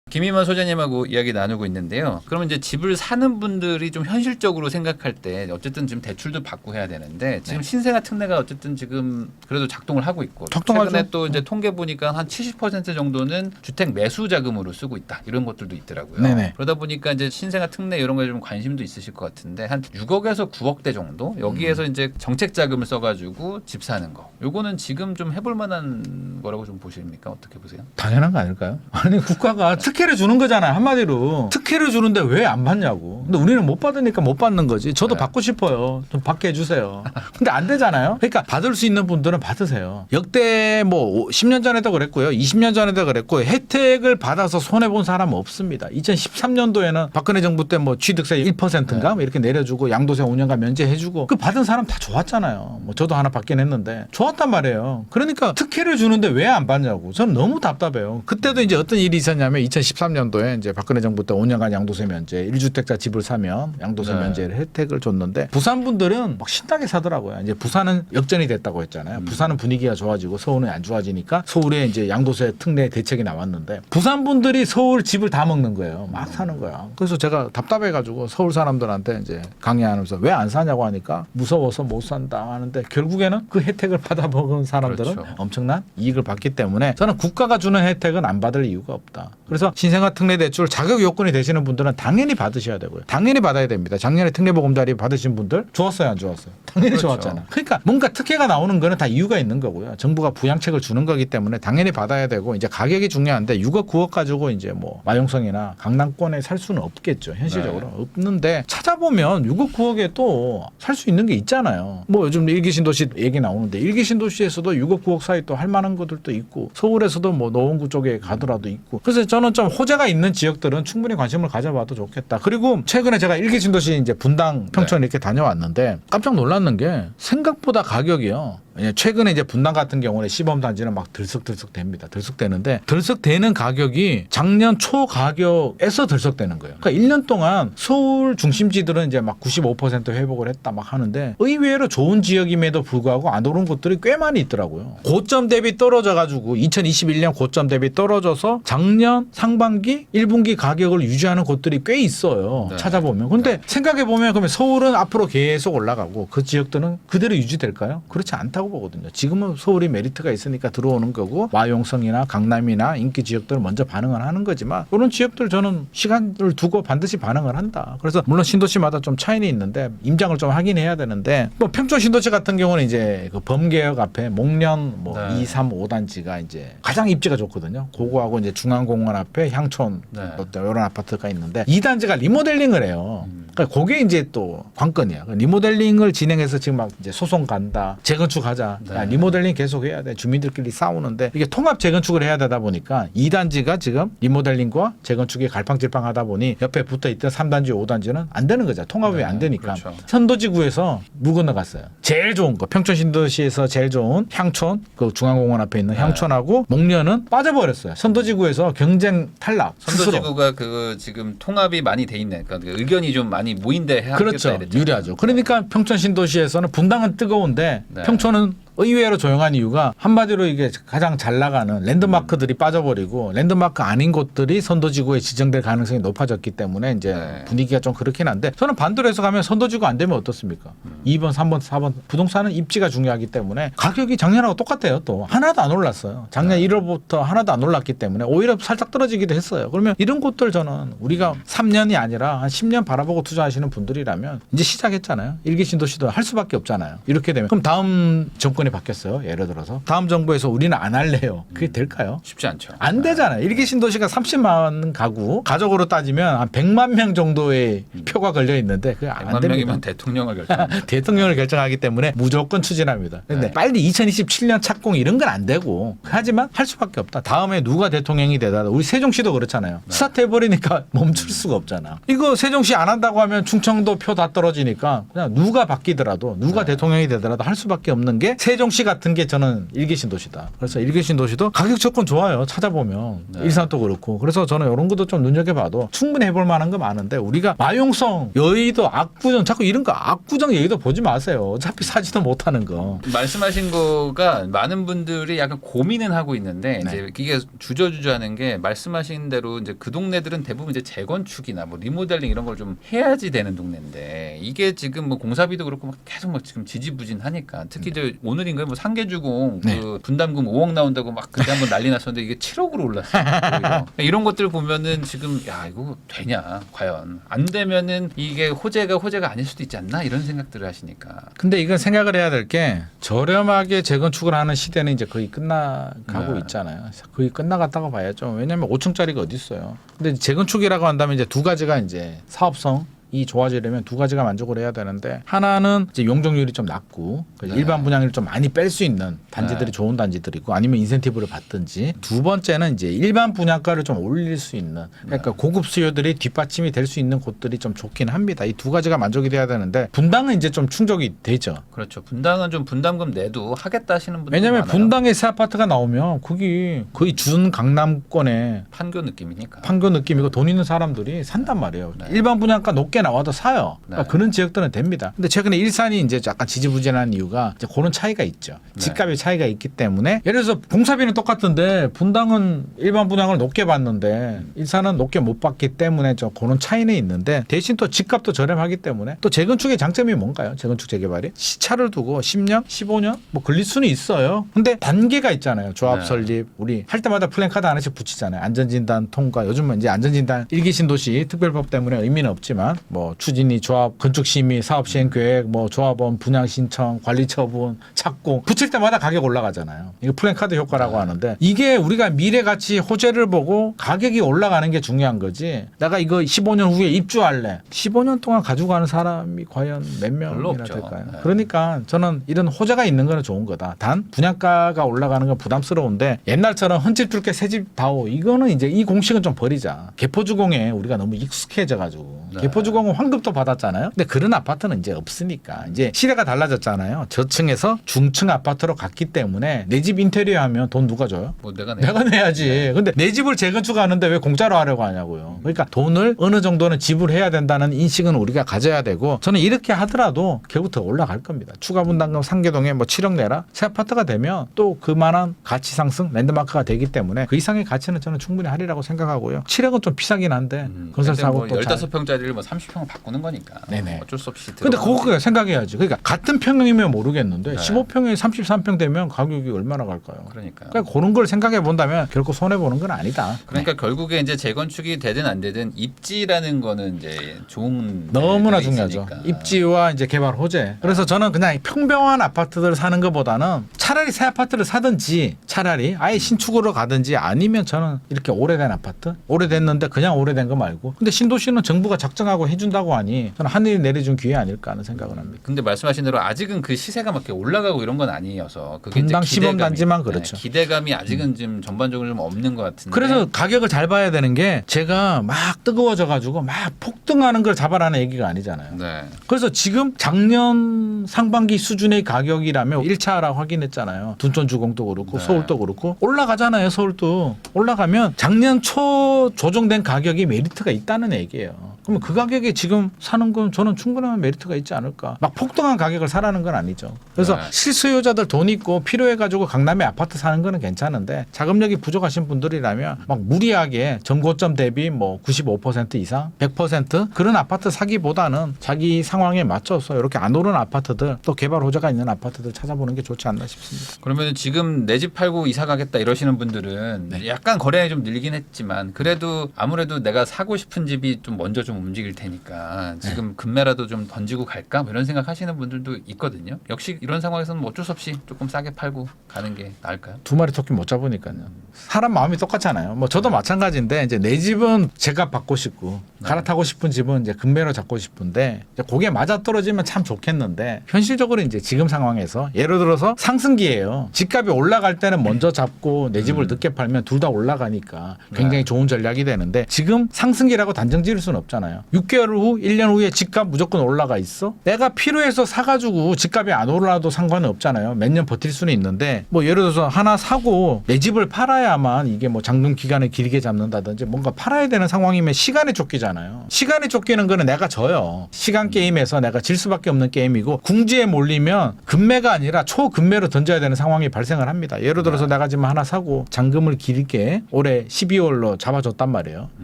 S2: 김임원 소장님하고 이야기 나누고 있는데요. 그러면 이제 집을 사는 분들이 좀 현실적으로 생각할 때 어쨌든 지금 대출도 받고 해야 되는데 지금 신생아 특례가 어쨌든 지금 그래도 작동을 하고 있고
S1: 작동하죠.
S2: 최근에 또 이제 통계 보니까 한 70% 정도는 주택 매수 자금으로 쓰고 있다 이런 것들도 있더라고요.
S1: 네네.
S2: 그러다 보니까 이제 신생아 특례 이런 거에 좀 관심도 있으실 것 같은데 한 6억에서 9억대 정도 여기에서 이제 정책 자금을 써가지고 집 사는 거. 요거는 지금 좀 해볼 만한 거라고 좀 보십니까? 어떻게 보세요?
S1: 당연한 거 아닐까요? 아니 국가가 특혜를 주는 거잖아요. 한마디로 특혜를 주는데 왜 안 받냐고. 근데 우리는 못 받으니까 못 받는 거지. 저도
S2: 네.
S1: 받고 싶어요. 좀 받게 해주세요. 근데 안 되잖아요. 그러니까 받을 수 있는 분들은 받으세요. 역대 뭐 10년 전에도 그랬고요. 20년 전에도 그랬고 혜택을 받아서 손해 본 사람은 없습니다. 2013년도에는 박근혜 정부 때 뭐 취득세 1%인가 뭐 이렇게 내려주고 양도세 5년간 면제해주고 그 받은 사람 다 좋았잖아요. 뭐 저도 하나 받긴 했는데 좋았단 말이에요. 그러니까 특혜를 주는데 왜 안 받냐고. 저는 너무 답답해요. 그때도 이제 어떤 일이 있었냐면 2013년도에 이제 박근혜 정부 때 5년간 양도세 면제 1주택자 집을 사면 양도세
S2: 네.
S1: 면제를 혜택을 줬는데 부산 분들은 막 신나게 사더라고요. 이제 부산은 역전이 됐다고 했잖아요. 부산은 분위기가 좋아지고 서울은 안 좋아지니까 서울에 이제 양도세 특례 대책이 나왔는데 부산 분들이 서울 집을 다 먹는 거예요. 막 사는 거야. 그래서 제가 답답해가지고 서울 사람들한테 이제 강의하면서 왜 안 사냐고 하니까 무서워서 못 산다 하는데 결국에는 그 혜택을 받아 먹은 사람들은
S2: 그렇죠.
S1: 엄청난 이익을 받기 때문에 저는 국가가 주는 혜택은 안 받을 이유가 없다. 그래서 신생아 특례 대출 자격 요건이 되시는 분들은 당연히 받으셔야 되고요. 당연히 받아야 됩니다. 작년에 특례 보금자리 받으신 분들 좋았어요, 안 좋았어요? 당연히
S2: 그렇죠.
S1: 좋았잖아. 그러니까 뭔가 특혜가 나오는 거는 다 이유가 있는 거고요. 정부가 부양책을 주는 거기 때문에 당연히 받아야 되고 이제 가격이 중요한데 6억 9억 가지고 이제 뭐 마용성이나 강남권에 살 수는 없겠죠. 현실적으로 없는데 찾아보면 6억 9억에 또 살 수 있는 게 있잖아요. 뭐 요즘 일기 신도시 얘기 나오는데 일기 신도시에서도 6억 9억 사이 또 할 만한 것들도 있고 서울에서도 뭐 노원구 쪽에 가더라도 있고 그래서 저는 좀 좀 호재가 있는 지역들은 충분히 관심을 가져봐도 좋겠다. 그리고 최근에 제가 일기 신도시 이제 분당 평촌 이렇게 다녀왔는데 깜짝 놀랐는 게 생각보다 가격이요. 최근에 이제 분당 같은 경우는 시범 단지는 막 들썩들썩됩니다. 들썩되는데 들썩되는 가격이 작년 초 가격에서 들썩되는 거예요. 그러니까 1년 동안 서울 중심지들은 이제 막 95% 회복을 했다 막 하는데 의외로 좋은 지역임에도 불구하고 안 오른 곳들이 꽤 많이 있더라고요. 고점 대비 떨어져 가지고 2021년 고점 대비 떨어져서 작년 상반기 1분기 가격을 유지하는 곳들이 꽤 있어요.
S2: 네.
S1: 찾아보면. 근데 생각해 보면 그러면 서울은 앞으로 계속 올라가고 그 지역들은 그대로 유지될까요? 그렇지 않다고 보거든요. 지금은 서울이 메리트가 있으니까 들어오는 거고 와용성이나 강남이나 인기 지역들은 먼저 반응을 하는 거지만 이런 지역들 저는 시간을 두고 반드시 반응을 한다. 그래서 물론 신도시마다 좀 차이는 있는데 임장을 좀 확인해야 되는데 뭐 평촌 신도시 같은 경우는 이제 그 범개역 앞에 목련 뭐
S2: 네.
S1: 2, 3, 5단지가 이제 가장 입지가 좋거든요. 그거하고 이제 중앙공원 앞에 향촌
S2: 네.
S1: 이런 아파트가 있는데 2단지가 리모델링을 해요. 그러니까 그게 이제 또 관건이야. 리모델링을 진행해서 지금 막 이제 소송 간다. 재건축하자.
S2: 네.
S1: 야, 리모델링 계속 해야 돼. 주민들끼리 싸우는데 이게 통합 재건축을 해야 되다 보니까 2단지가 지금 리모델링과 재건축이 갈팡질팡하다 보니 옆에 붙어 있던 3단지, 5단지는 안 되는 거죠. 통합이
S2: 네,
S1: 안 되니까.
S2: 그렇죠.
S1: 선도지구에서 물 건너갔어요. 제일 좋은 거 평촌 신도시에서 제일 좋은 향촌 그 중앙공원 앞에 있는
S2: 네.
S1: 향촌하고 목련은 빠져버렸어요. 선도지구에서 경쟁 탈락. 스스로.
S2: 선도지구가 그 지금 통합이 많이 돼 있네. 그러니까 의견이 좀 많이 모인데 해야
S1: 그렇죠. 유리하죠. 그러니까 평촌 신도시에서는 분당은 뜨거운데
S2: 네.
S1: 평촌은 의외로 조용한 이유가 한마디로 이게 가장 잘 나가는 랜드마크들이 빠져버리고 랜드마크 아닌 곳들이 선도지구에 지정될 가능성이 높아졌기 때문에 이제
S2: 네.
S1: 분위기가 좀 그렇긴 한데 저는 반대로 해서 가면 선도지구 안 되면 어떻습니까? 2번, 3번, 4번 부동산은 입지가 중요하기 때문에 가격이 작년하고 똑같아요. 또 하나도 안 올랐어요. 작년 1월부터 하나도 안 올랐기 때문에 오히려 살짝 떨어지기도 했어요. 그러면 이런 곳들 저는 우리가 3년이 아니라 한 10년 바라보고 투자하시는 분들이라면 이제 시작했잖아요. 일기 신도시도 할 수밖에 없잖아요. 이렇게 되면 그럼 다음 정권이 바뀌었어요. 예를 들어서 다음 정부에서 우리는 안 할래요. 그게 될까요?
S2: 쉽지 않죠.
S1: 안 되잖아요. 일기 신도시가 30만 가구 가족으로 따지면 한 100만 명 정도의 표가 걸려 있는데 그게 안
S2: 100만
S1: 됩니다.
S2: 명이면 대통령을 결정.
S1: 대통령을 결정하기 때문에 무조건 추진합니다. 그런데
S2: 네.
S1: 빨리 2027년 착공 이런 건 안 되고 하지만 할 수밖에 없다. 다음에 누가 대통령이 되더라도 우리 세종시도 그렇잖아요. 스타트 해버리니까 멈출 수가 없잖아. 이거 세종시 안 한다고 하면 충청도 표 다 떨어지니까 그냥 누가 바뀌더라도 누가 대통령이 되더라도 할 수밖에 없는 게 세종시 같은 게 저는 일기신도시다. 그래서 일기신도시도 가격 조건 좋아요. 찾아보면 일산도 그렇고 그래서 저는 이런 것도 좀 눈여겨봐도 충분히 해볼 만한 거 많은데 우리가 마용성, 여의도, 압구정 자꾸 이런 거 압구정 얘기도 보지 마세요. 어차피 사지도 못하는 거.
S2: 말씀하신 거가 많은 분들이 약간 고민은 하고 있는데
S1: 네.
S2: 이제 이게 주저주저하는 게 말씀하신 대로 이제 그 동네들은 대부분 이제 재건축이나 뭐 리모델링 이런 걸 좀 해야지 되는 동네인데 이게 지금 뭐 공사비도 그렇고 막 계속 막 지금 지지부진하니까 특히 이제 오늘인가요 뭐 상계주공
S1: 네.
S2: 그 분담금 5억 나온다고 막 그때 한번 난리 났었는데 이게 7억으로 올랐어요. 오히려. 이런 것들 보면은 지금 야 이거 되냐 과연 안 되면은 이게 호재가 아닐 수도 있지 않나 이런 생각들을 하시니까.
S1: 근데 이건 생각을 해야 될 게 저렴하게 재건축을 하는 시대는 이제 거의 끝나가고
S2: 네.
S1: 있잖아요. 거의 끝나갔다고 봐야죠. 왜냐하면 5층짜리가 어디 있어요. 근데 재건축이라고 한다면 이제 두 가지가 이제 사업성이 좋아지려면 두 가지가 만족을 해야 되는데 하나는 이제 용적률이 좀 낮고
S2: 네.
S1: 일반 분양을 좀 많이 뺄 수 있는 단지들이
S2: 네.
S1: 좋은 단지들이고 아니면 인센티브를 받든지 두 번째는 이제 일반 분양가를 좀 올릴 수 있는 그러니까 고급 수요들이 뒷받침이 될 수 있는 곳들이 좀 좋긴 합니다. 이 두 가지가 만족이 돼야 되는데 분당은 이제 좀 충족이 되죠.
S2: 그렇죠. 분당은 좀 분담금 내도 하겠다 하시는 분들
S1: 왜냐하면
S2: 많아요.
S1: 분당에 새 아파트가 나오면 거기 거의 준 강남권의
S2: 판교 느낌이니까.
S1: 판교 느낌이고 돈 있는 사람들이 산단 말이에요.
S2: 네.
S1: 일반 분양가 높게 나와도 사요. 그러니까
S2: 네.
S1: 그런 지역들은 됩니다. 근데 최근에 일산이 이제 약간 지지부진한 이유가 이제 그런 차이가 있죠.
S2: 네.
S1: 집값의 차이가 있기 때문에 예를 들어서 공사비는 똑같은데 분당은 일반 분양을 높게 받는데 일산은 높게 못 받기 때문에 좀 그런 차이는 있는데 대신 또 집값도 저렴하기 때문에 또 재건축의 장점이 뭔가요? 재건축 재개발이 시차를 두고 10년, 15년 뭐 걸릴 수는 있어요. 근데 단계가 있잖아요. 조합
S2: 네. 설립.
S1: 우리 할 때마다 플랜카드 하나씩 붙이잖아요. 안전진단 통과. 요즘은 이제 안전진단 일기 신도시 특별법 때문에 의미는 없지만 뭐 추진위, 조합, 건축심의, 사업시행계획, 뭐 조합원, 분양신청, 관리처분, 착공 붙일 때마다 가격 올라가잖아요. 이거 플랜카드 효과라고 하는데 이게 우리가 미래가치 호재를 보고 가격이 올라가는 게 중요한 거지. 내가 이거 15년 후에 입주할래. 15년 동안 가지고 가는 사람이 과연 몇
S2: 별로
S1: 명이나
S2: 없죠.
S1: 될까요?
S2: 네.
S1: 그러니까 저는 이런 호재가 있는 거는 좋은 거다. 단 분양가가 올라가는 건 부담스러운데 옛날처럼 헌집 줄게 새집 다오 이거는 이제 이 공식은 좀 버리자. 개포주공에 우리가 너무 익숙해져가지고
S2: 네.
S1: 개포주공은 환급도 받았잖아요. 근데 그런 아파트는 이제 없으니까 이제 시대가 달라졌잖아요. 저층에서 중층 아파트로 갔기 때문에 내 집 인테리어 하면 돈 누가 줘요?
S2: 뭐 내가
S1: 내가 내야지. 근데 내 집을 재건축하는데 왜 공짜로 하려고 하냐고요. 그러니까 돈을 어느 정도는 지불해야 된다는 인식은 우리가 가져야 되고 저는 이렇게 하더라도 결국 더 올라갈 겁니다. 추가 분담금 상계동에 뭐 7억 내라 새 아파트가 되면 또 그만한 가치 상승 랜드마크가 되기 때문에 그 이상의 가치는 저는 충분히 하리라고 생각하고요. 7억은 좀 비싸긴 한데 건설사하고
S2: 뭐
S1: 또 잘.
S2: 15평짜리를 뭐 30평을 바꾸는 거니까.
S1: 네네.
S2: 어쩔 수 없이.
S1: 근데 그거 생각해야지. 그러니까 같은 평이면 모르겠는데
S2: 네.
S1: 15평에 33평 되면 가격이 얼마나 갈까요?
S2: 그러니까.
S1: 그러니까 그런 걸 생각해 본다면 결코 손해 보는 건 아니다.
S2: 그러니까 결국에 이제 재건축이 되든 안 되든 입지라는 거는 이제 좋은
S1: 너무나
S2: 데들이
S1: 중요하죠.
S2: 있으니까.
S1: 입지와 이제 개발 호재. 그래서 저는 그냥 평범한 아파트들 사는 것보다는 차라리 새 아파트를 사든지 차라리 아예 신축으로 가든지 아니면 저는 이렇게 오래된 아파트 오래됐는데 그냥 오래된 거 말고 근데 신도시는 정부가 작정하고 해준다고 하니 저는 하늘이 내려준 기회 아닐까 하는 생각을 합니다.
S2: 근데 말씀하신 대로 아직은 그 시세가 막 이렇게 올라가고 이런 건 아니어서 그게
S1: 분당
S2: 이제
S1: 시범 단지만 그렇죠.
S2: 기대감이 아직은 좀 전반적으로 좀 없는 것 같은데.
S1: 그래서 가격을 잘 봐야 되는 게 제가 막 뜨거워져 가지고 막 폭등하는 걸 잡아라는 얘기가 아니잖아요.
S2: 네.
S1: 그래서 지금 작년 상반기 수준의 가격이라면 1차라 확인했잖아요. 둔촌주공도 그렇고
S2: 네.
S1: 서울도 그렇고 올라가잖아요. 서울도 올라가면 작년 초 조정된 가격이 메리트가 있다는 얘기예요. 그러면 그 가격에 지금 사는 건 저는 충분한 메리트가 있지 않을까. 막 폭등한 가격을 사라는 건 아니죠. 그래서
S2: 네.
S1: 실수요자들 돈 있고 필요해가지고 강남에 아파트 사는 거는 괜찮은데 자금력이 부족하신 분들이라면 막 무리하게 전고점 대비 뭐 95% 이상 100% 그런 아파트 사기보다는 자기 상황에 맞춰서 이렇게 안 오른 아파트들 또 개발 호재가 있는 아파트들 찾아보는 게 좋지 않나 싶습니다.
S2: 그러면 지금 내 집 팔고 이사 가겠다 이러시는 분들은
S1: 네.
S2: 약간 거래량이 좀 늘긴 했지만 그래도 아무래도 내가 사고 싶은 집이 좀 먼저 좀 움직일 테니까 지금 금매라도 좀 던지고 갈까 뭐 이런 생각 하시는 분들도 있거든요. 역시 이런 상황에서는 뭐 어쩔 수 없이 조금 싸게 팔고 가는 게 나을까요?
S1: 두 마리 토끼 못 잡으니까요. 사람 마음이 똑같잖아요. 뭐 저도 마찬가지인데 이제 내 집은 제값 받고 싶고 갈아타고 싶은 집은 이제 금매로 잡고 싶은데 이제 그게 맞아 떨어지면 참 좋겠는데 현실적으로 이제 지금 상황에서 예를 들어서 상승기예요. 집값이 올라갈 때는 먼저 잡고 내 집을 늦게 팔면 둘 다 올라가니까 굉장히
S2: 네.
S1: 좋은 전략이 되는데 지금 상승기라고 단정 지을 수는 없잖아요. 6개월 후, 1년 후에 집값 무조건 올라가 있어? 내가 필요해서 사가지고 집값이 안 올라도 상관은 없잖아요. 몇 년 버틸 수는 있는데 뭐 예를 들어서 하나 사고 내 집을 팔아야만 이게 뭐 잔금 기간을 길게 잡는다든지 뭔가 팔아야 되는 상황이면 시간에 쫓기잖아요. 시간에 쫓기는 거는 내가 져요. 시간 게임에서 내가 질 수밖에 없는 게임이고 궁지에 몰리면 금매가 아니라 초금매로 던져야 되는 상황이 발생을 합니다. 예를 들어서 내가 지금 하나 사고 잔금을 길게 올해 12월로 잡아줬단 말이에요.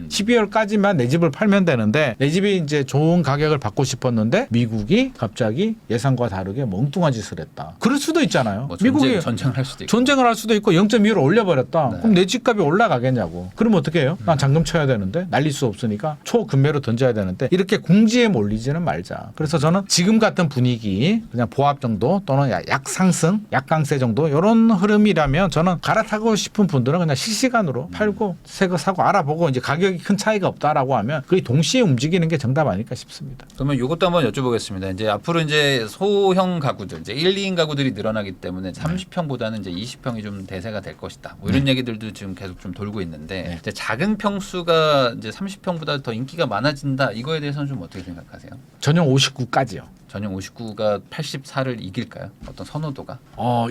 S1: 12월까지만 내 집을 팔면 되는데 내 집이 이제 좋은 가격을 받고 싶었는데 미국이 갑자기 예상과 다르게 멍뚱한 짓을 했다. 그럴 수도 있잖아요.
S2: 뭐
S1: 미국이
S2: 전쟁을 할 수도 있고.
S1: 전쟁을 할 수도 있고 0.25를 올려버렸다.
S2: 네.
S1: 그럼 내 집값이 올라가겠냐고. 그럼 어떻게 해요? 난 잔금 쳐야 되는데 날릴 수 없으니까 초금매로 던져야 되는데 이렇게 궁지에 몰리지는 말자. 그래서 저는 지금 같은 분위기 그냥 보합 정도 또는 약 상승, 약강세 정도 이런 흐름이라면 저는 갈아타고 싶은 분들은 그냥 실시간으로 팔고 새 거 사고 알아보고 이제 가격이 큰 차이가 없다라고 하면 거의 동시에 움직이는 게 정답 아닐까 싶습니다.
S2: 그러면 이것도 한번 여쭤보겠습니다. 이제 앞으로 이제 소형 가구들, 이제 1, 2인 가구들이 늘어나기 때문에 30평보다는 이제 20평이 좀 대세가 될 것이다. 뭐 이런 얘기들도 지금 계속 좀 돌고 있는데 이제 작은 평수가 이제 30평보다 더 인기가 많아진다. 이거에 대해서는 좀 어떻게 생각하세요?
S1: 전용 59까지요.
S2: 전용 59가 84를 이길까요? 어떤 선호도가?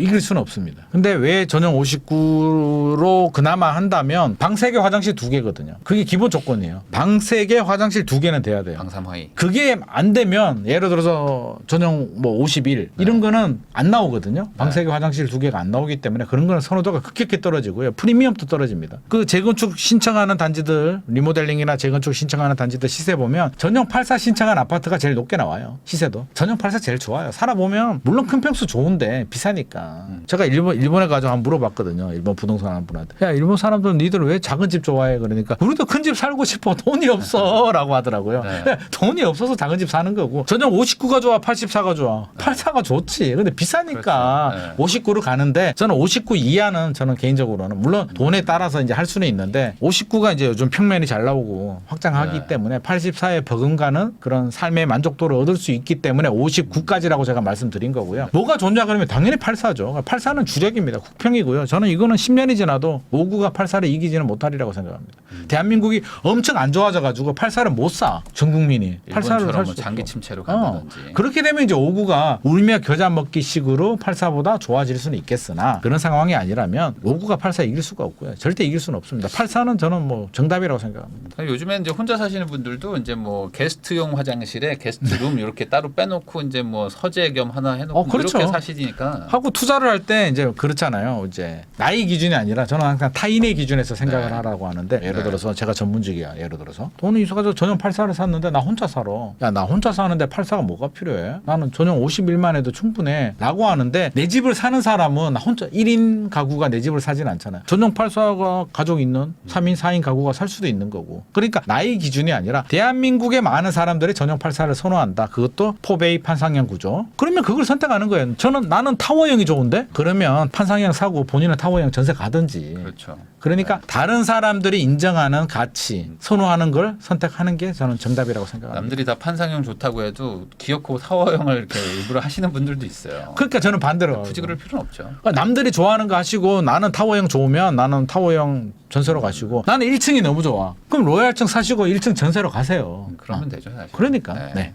S1: 이길 수는 없습니다. 근데 왜 전용 59로 그나마 한다면 방 3개 화장실 2개거든요. 그게 기본 조건이에요. 방 3개 화장실 2개는 돼야 돼요.
S2: 방삼화이.
S1: 그게 안 되면 예를 들어서 전용 뭐 51 이런 거는 안 나오거든요. 방 3개 화장실 2개가 안 나오기 때문에 그런 거는 선호도가 급격히 떨어지고요. 프리미엄도 떨어집니다. 그 재건축 신청하는 단지들 리모델링이나 재건축 신청하는 단지들 시세 보면 전용 84 신청한 아파트가 제일 높게 나와요. 시세도. 전용 84 제일 좋아요. 살아보면 물론 큰 평수 좋은데 비싸니까. 제가 일본에 가서 한번 물어봤거든요. 일본 부동산 한 분한테. 야, 일본 사람들은 니들 왜 작은 집 좋아해? 그러니까 우리도 큰 집 살고 싶어. 돈이 없어라고 하더라고요.
S2: 네.
S1: 돈이 없어서 작은 집 사는 거고. 전용 59가 좋아, 84가 좋아. 84가 좋지. 근데 비싸니까
S2: 그렇죠.
S1: 59를 가는데 저는 59 이하는 저는 개인적으로는 물론 돈에 따라서 이제 할 수는 있는데 59가 이제 요즘 평면이 잘 나오고 확장하기
S2: 네.
S1: 때문에 84에 버금가는 그런 삶의 만족도를 얻을 수 있기 때문에 59까지라고 제가 말씀드린 거고요. 뭐가 좋냐 그러면 당연히 84죠. 84는 주력입니다. 국평이고요. 저는 이거는 10년이 지나도 59가 84를 이기지는 못하리라고 생각합니다. 대한민국이 엄청 안 좋아져 가지고 84를 못 사. 전 국민이 84를
S2: 일본처럼
S1: 살
S2: 뭐
S1: 수
S2: 장기
S1: 없고.
S2: 침체로 간다든지.
S1: 그렇게 되면 이제 59가 울며 겨자 먹기 식으로 84보다 좋아질 수는 있겠으나 그런 상황이 아니라면 59가 84 이길 수가 없고요. 절대 이길 수는 없습니다. 84는 저는 뭐 정답이라고 생각합니다.
S2: 요즘에 이제 혼자 사시는 분들도 이제 뭐 게스트용 화장실에 게스트룸 이렇게 따로 빼놓고 이제 뭐 서재 겸 하나 해놓고
S1: 그렇죠.
S2: 이렇게 사시니까.
S1: 하고 투자를 할 때 이제 그렇잖아요. 이제 나이 기준이 아니라 저는 항상 타인의 기준에서 생각을
S2: 네.
S1: 하라고 하는데 예를
S2: 네.
S1: 들어서 제가 전문직이야. 예를 들어서 돈이 있어가지고 전용 84를 샀는데 나 혼자 살아. 야, 나 혼자 사는데 84가 뭐가 필요해? 나는 전용 51만 해도 충분해. 라고 하는데 내 집을 사는 사람은 나 혼자 1인 가구가 내 집을 사진 않잖아요. 전용 84가 가족 있는 3인 4인 가구가 살 수도 있는 거고. 그러니까 나이 기준이 아니라 대한민국의 많은 사람들이 전용 84를 선호한다. 그것도 포베이 판상형 구조. 그러면 그걸 선택하는 거예요. 나는 타워형이 좋은데 그러면 판상형 사고 본인은 타워형 전세 가든지.
S2: 그렇죠.
S1: 그러니까 다른 사람들이 인정하는 가치, 선호하는 걸 선택하는 게 저는 정답이라고 생각합니다.
S2: 남들이 다 판상형 좋다고 해도 기어코 타워형을 이렇게 일부러 하시는 분들도 있어요.
S1: 그러니까 저는 반대로
S2: 굳이 그럴 필요는 없죠.
S1: 그러니까 남들이 좋아하는 거 하시고 나는 타워형 좋으면 나는 타워형 전세로 가시고 나는 1층이 너무 좋아. 그럼 로얄층 사시고 1층 전세로 가세요.
S2: 그러면 되죠, 사실.
S1: 그러니까.
S2: 네.
S1: 네.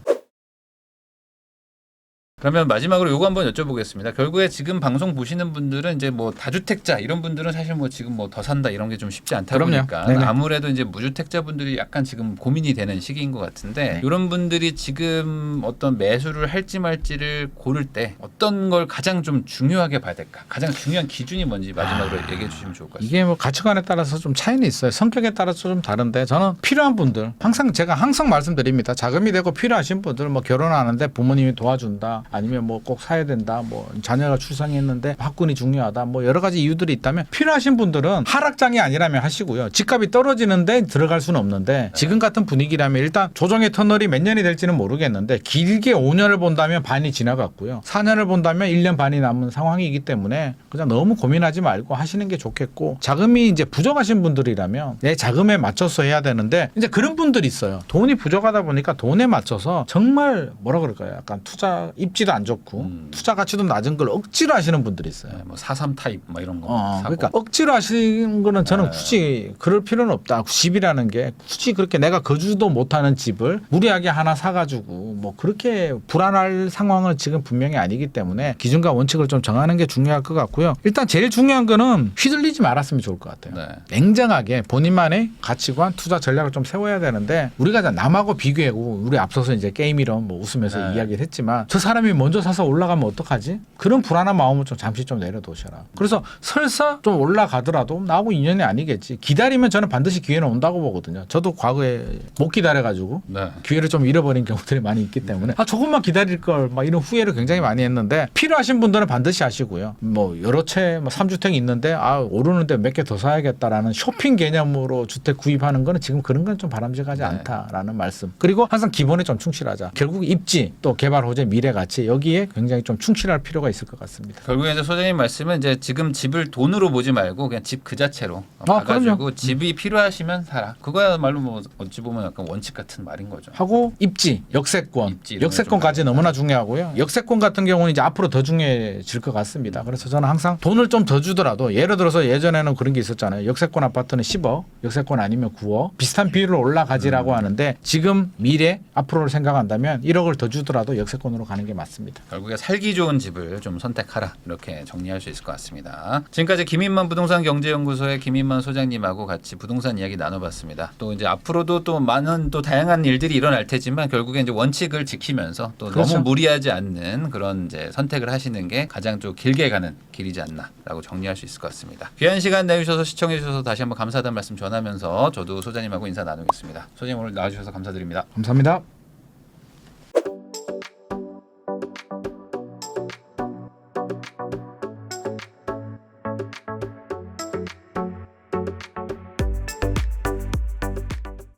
S2: 그러면 마지막으로 요거 한번 여쭤보겠습니다. 결국에 지금 방송 보시는 분들은 이제 뭐 다주택자 이런 분들은 사실 뭐 지금 뭐 더 산다 이런 게 좀 쉽지 않다
S1: 그럼요.
S2: 보니까
S1: 네네.
S2: 아무래도 이제 무주택자 분들이 약간 지금 고민이 되는 시기인 것 같은데
S1: 네.
S2: 이런 분들이 지금 어떤 매수를 할지 말지를 고를 때 어떤 걸 가장 좀 중요하게 봐야 될까? 가장 중요한 기준이 뭔지 마지막으로 얘기해 주시면 좋을 것 같습니다.
S1: 이게 뭐 가치관에 따라서 좀 차이는 있어요. 성격에 따라서 좀 다른데 저는 필요한 분들 제가 항상 말씀드립니다. 자금이 되고 필요하신 분들 뭐 결혼하는데 부모님이 도와준다. 아니면 뭐 꼭 사야 된다. 뭐 자녀가 출산했는데 학군이 중요하다. 뭐 여러 가지 이유들이 있다면 필요하신 분들은 하락장이 아니라면 하시고요. 집값이 떨어지는데 들어갈 수는 없는데 지금 같은 분위기라면 일단 조정의 터널이 몇 년이 될지는 모르겠는데 길게 5년을 본다면 반이 지나갔고요. 4년을 본다면 1년 반이 남은 상황이기 때문에 그냥 너무 고민하지 말고 하시는 게 좋겠고 자금이 이제 부족하신 분들이라면 내 자금에 맞춰서 해야 되는데 이제 그런 분들이 있어요. 돈이 부족하다 보니까 돈에 맞춰서 정말 뭐라 그럴까요? 약간 투자 입지도 안 좋고 투자 가치도 낮은 걸 억지로 하시는 분들이 있어요.
S2: 네, 뭐 43 타입 뭐 이런 거 사고.
S1: 그러니까 억지로 하시는 거는 저는
S2: 네.
S1: 굳이 그럴 필요는 없다. 집이라는 게 굳이 그렇게 내가 거주도 못하는 집을 무리하게 하나 사가지고 뭐 그렇게 불안할 상황은 지금 분명히 아니기 때문에 기준과 원칙을 좀 정하는 게 중요할 것 같고요. 일단 제일 중요한 거는 휘둘리지 말았으면 좋을 것 같아요.
S2: 네.
S1: 냉정하게 본인만의 가치관, 투자 전략을 좀 세워야 되는데 우리가 남하고 비교하고 우리 앞서서 이제 게임 이론 뭐 웃으면서
S2: 네.
S1: 이야기를 했지만 저 사람이 먼저 사서 올라가면 어떡하지? 그런 불안한 마음을 좀 잠시 좀 내려놓으셔라. 그래서 설사 좀 올라가더라도 나하고 인연이 아니겠지. 기다리면 저는 반드시 기회는 온다고 보거든요. 저도 과거에 못 기다려가지고
S2: 네.
S1: 기회를 좀 잃어버린 경우들이 많이 있기 때문에 조금만 기다릴 걸 막 이런 후회를 굉장히 많이 했는데 필요하신 분들은 반드시 하시고요. 뭐 여러 채 3주택이 있는데 오르는데 몇 개 더 사야겠다라는 쇼핑 개념으로 주택 구입하는 거는 지금 그런 건 좀 바람직하지
S2: 네.
S1: 않다라는 말씀. 그리고 항상 기본에 좀 충실하자. 결국 입지 또 개발 호재 미래 가치 여기에 굉장히 좀 충실할 필요가 있을 것 같습니다.
S2: 결국에 이제 소장님 말씀은 이제 지금 집을 돈으로 보지 말고 그냥 집 그 자체로
S1: 그럼요.
S2: 가가지고 집이 필요하시면 사라. 그거야말로 뭐 어찌 보면 약간 원칙 같은 말인 거죠.
S1: 하고 입지, 역세권,
S2: 입지 이런
S1: 역세권까지
S2: 거 좀
S1: 너무나 중요하고요. 역세권 같은 경우는 이제 앞으로 더 중요해질 것 같습니다. 그래서 저는 항상 돈을 좀 더 주더라도 예를 들어서 예전에는 그런 게 있었잖아요. 역세권 아파트는 10억, 역세권 아니면 9억 비슷한 비율로 올라가지라고 하는데 지금 미래 앞으로를 생각한다면 1억을 더 주더라도 역세권으로 가는 게 맞습니다.
S2: 결국에 살기 좋은 집을 좀 선택하라 이렇게 정리할 수 있을 것 같습니다. 지금까지 김인만 부동산 경제연구소의 김인만 소장님하고 같이 부동산 이야기 나눠봤습니다. 또 이제 앞으로도 또 많은 또 다양한 일들이 일어날 테지만 결국에 이제 원칙을 지키면서 또
S1: 그렇죠.
S2: 너무 무리하지 않는 그런 이제 선택을 하시는 게 가장 좀 길게 가는 길이지 않나라고 정리할 수 있을 것 같습니다. 귀한 시간 내주셔서 시청해 주셔서 다시 한번 감사하다는 말씀 전하면서 저도 소장님하고 인사 나누겠습니다. 소장님 오늘 나와주셔서 감사드립니다.
S1: 감사합니다.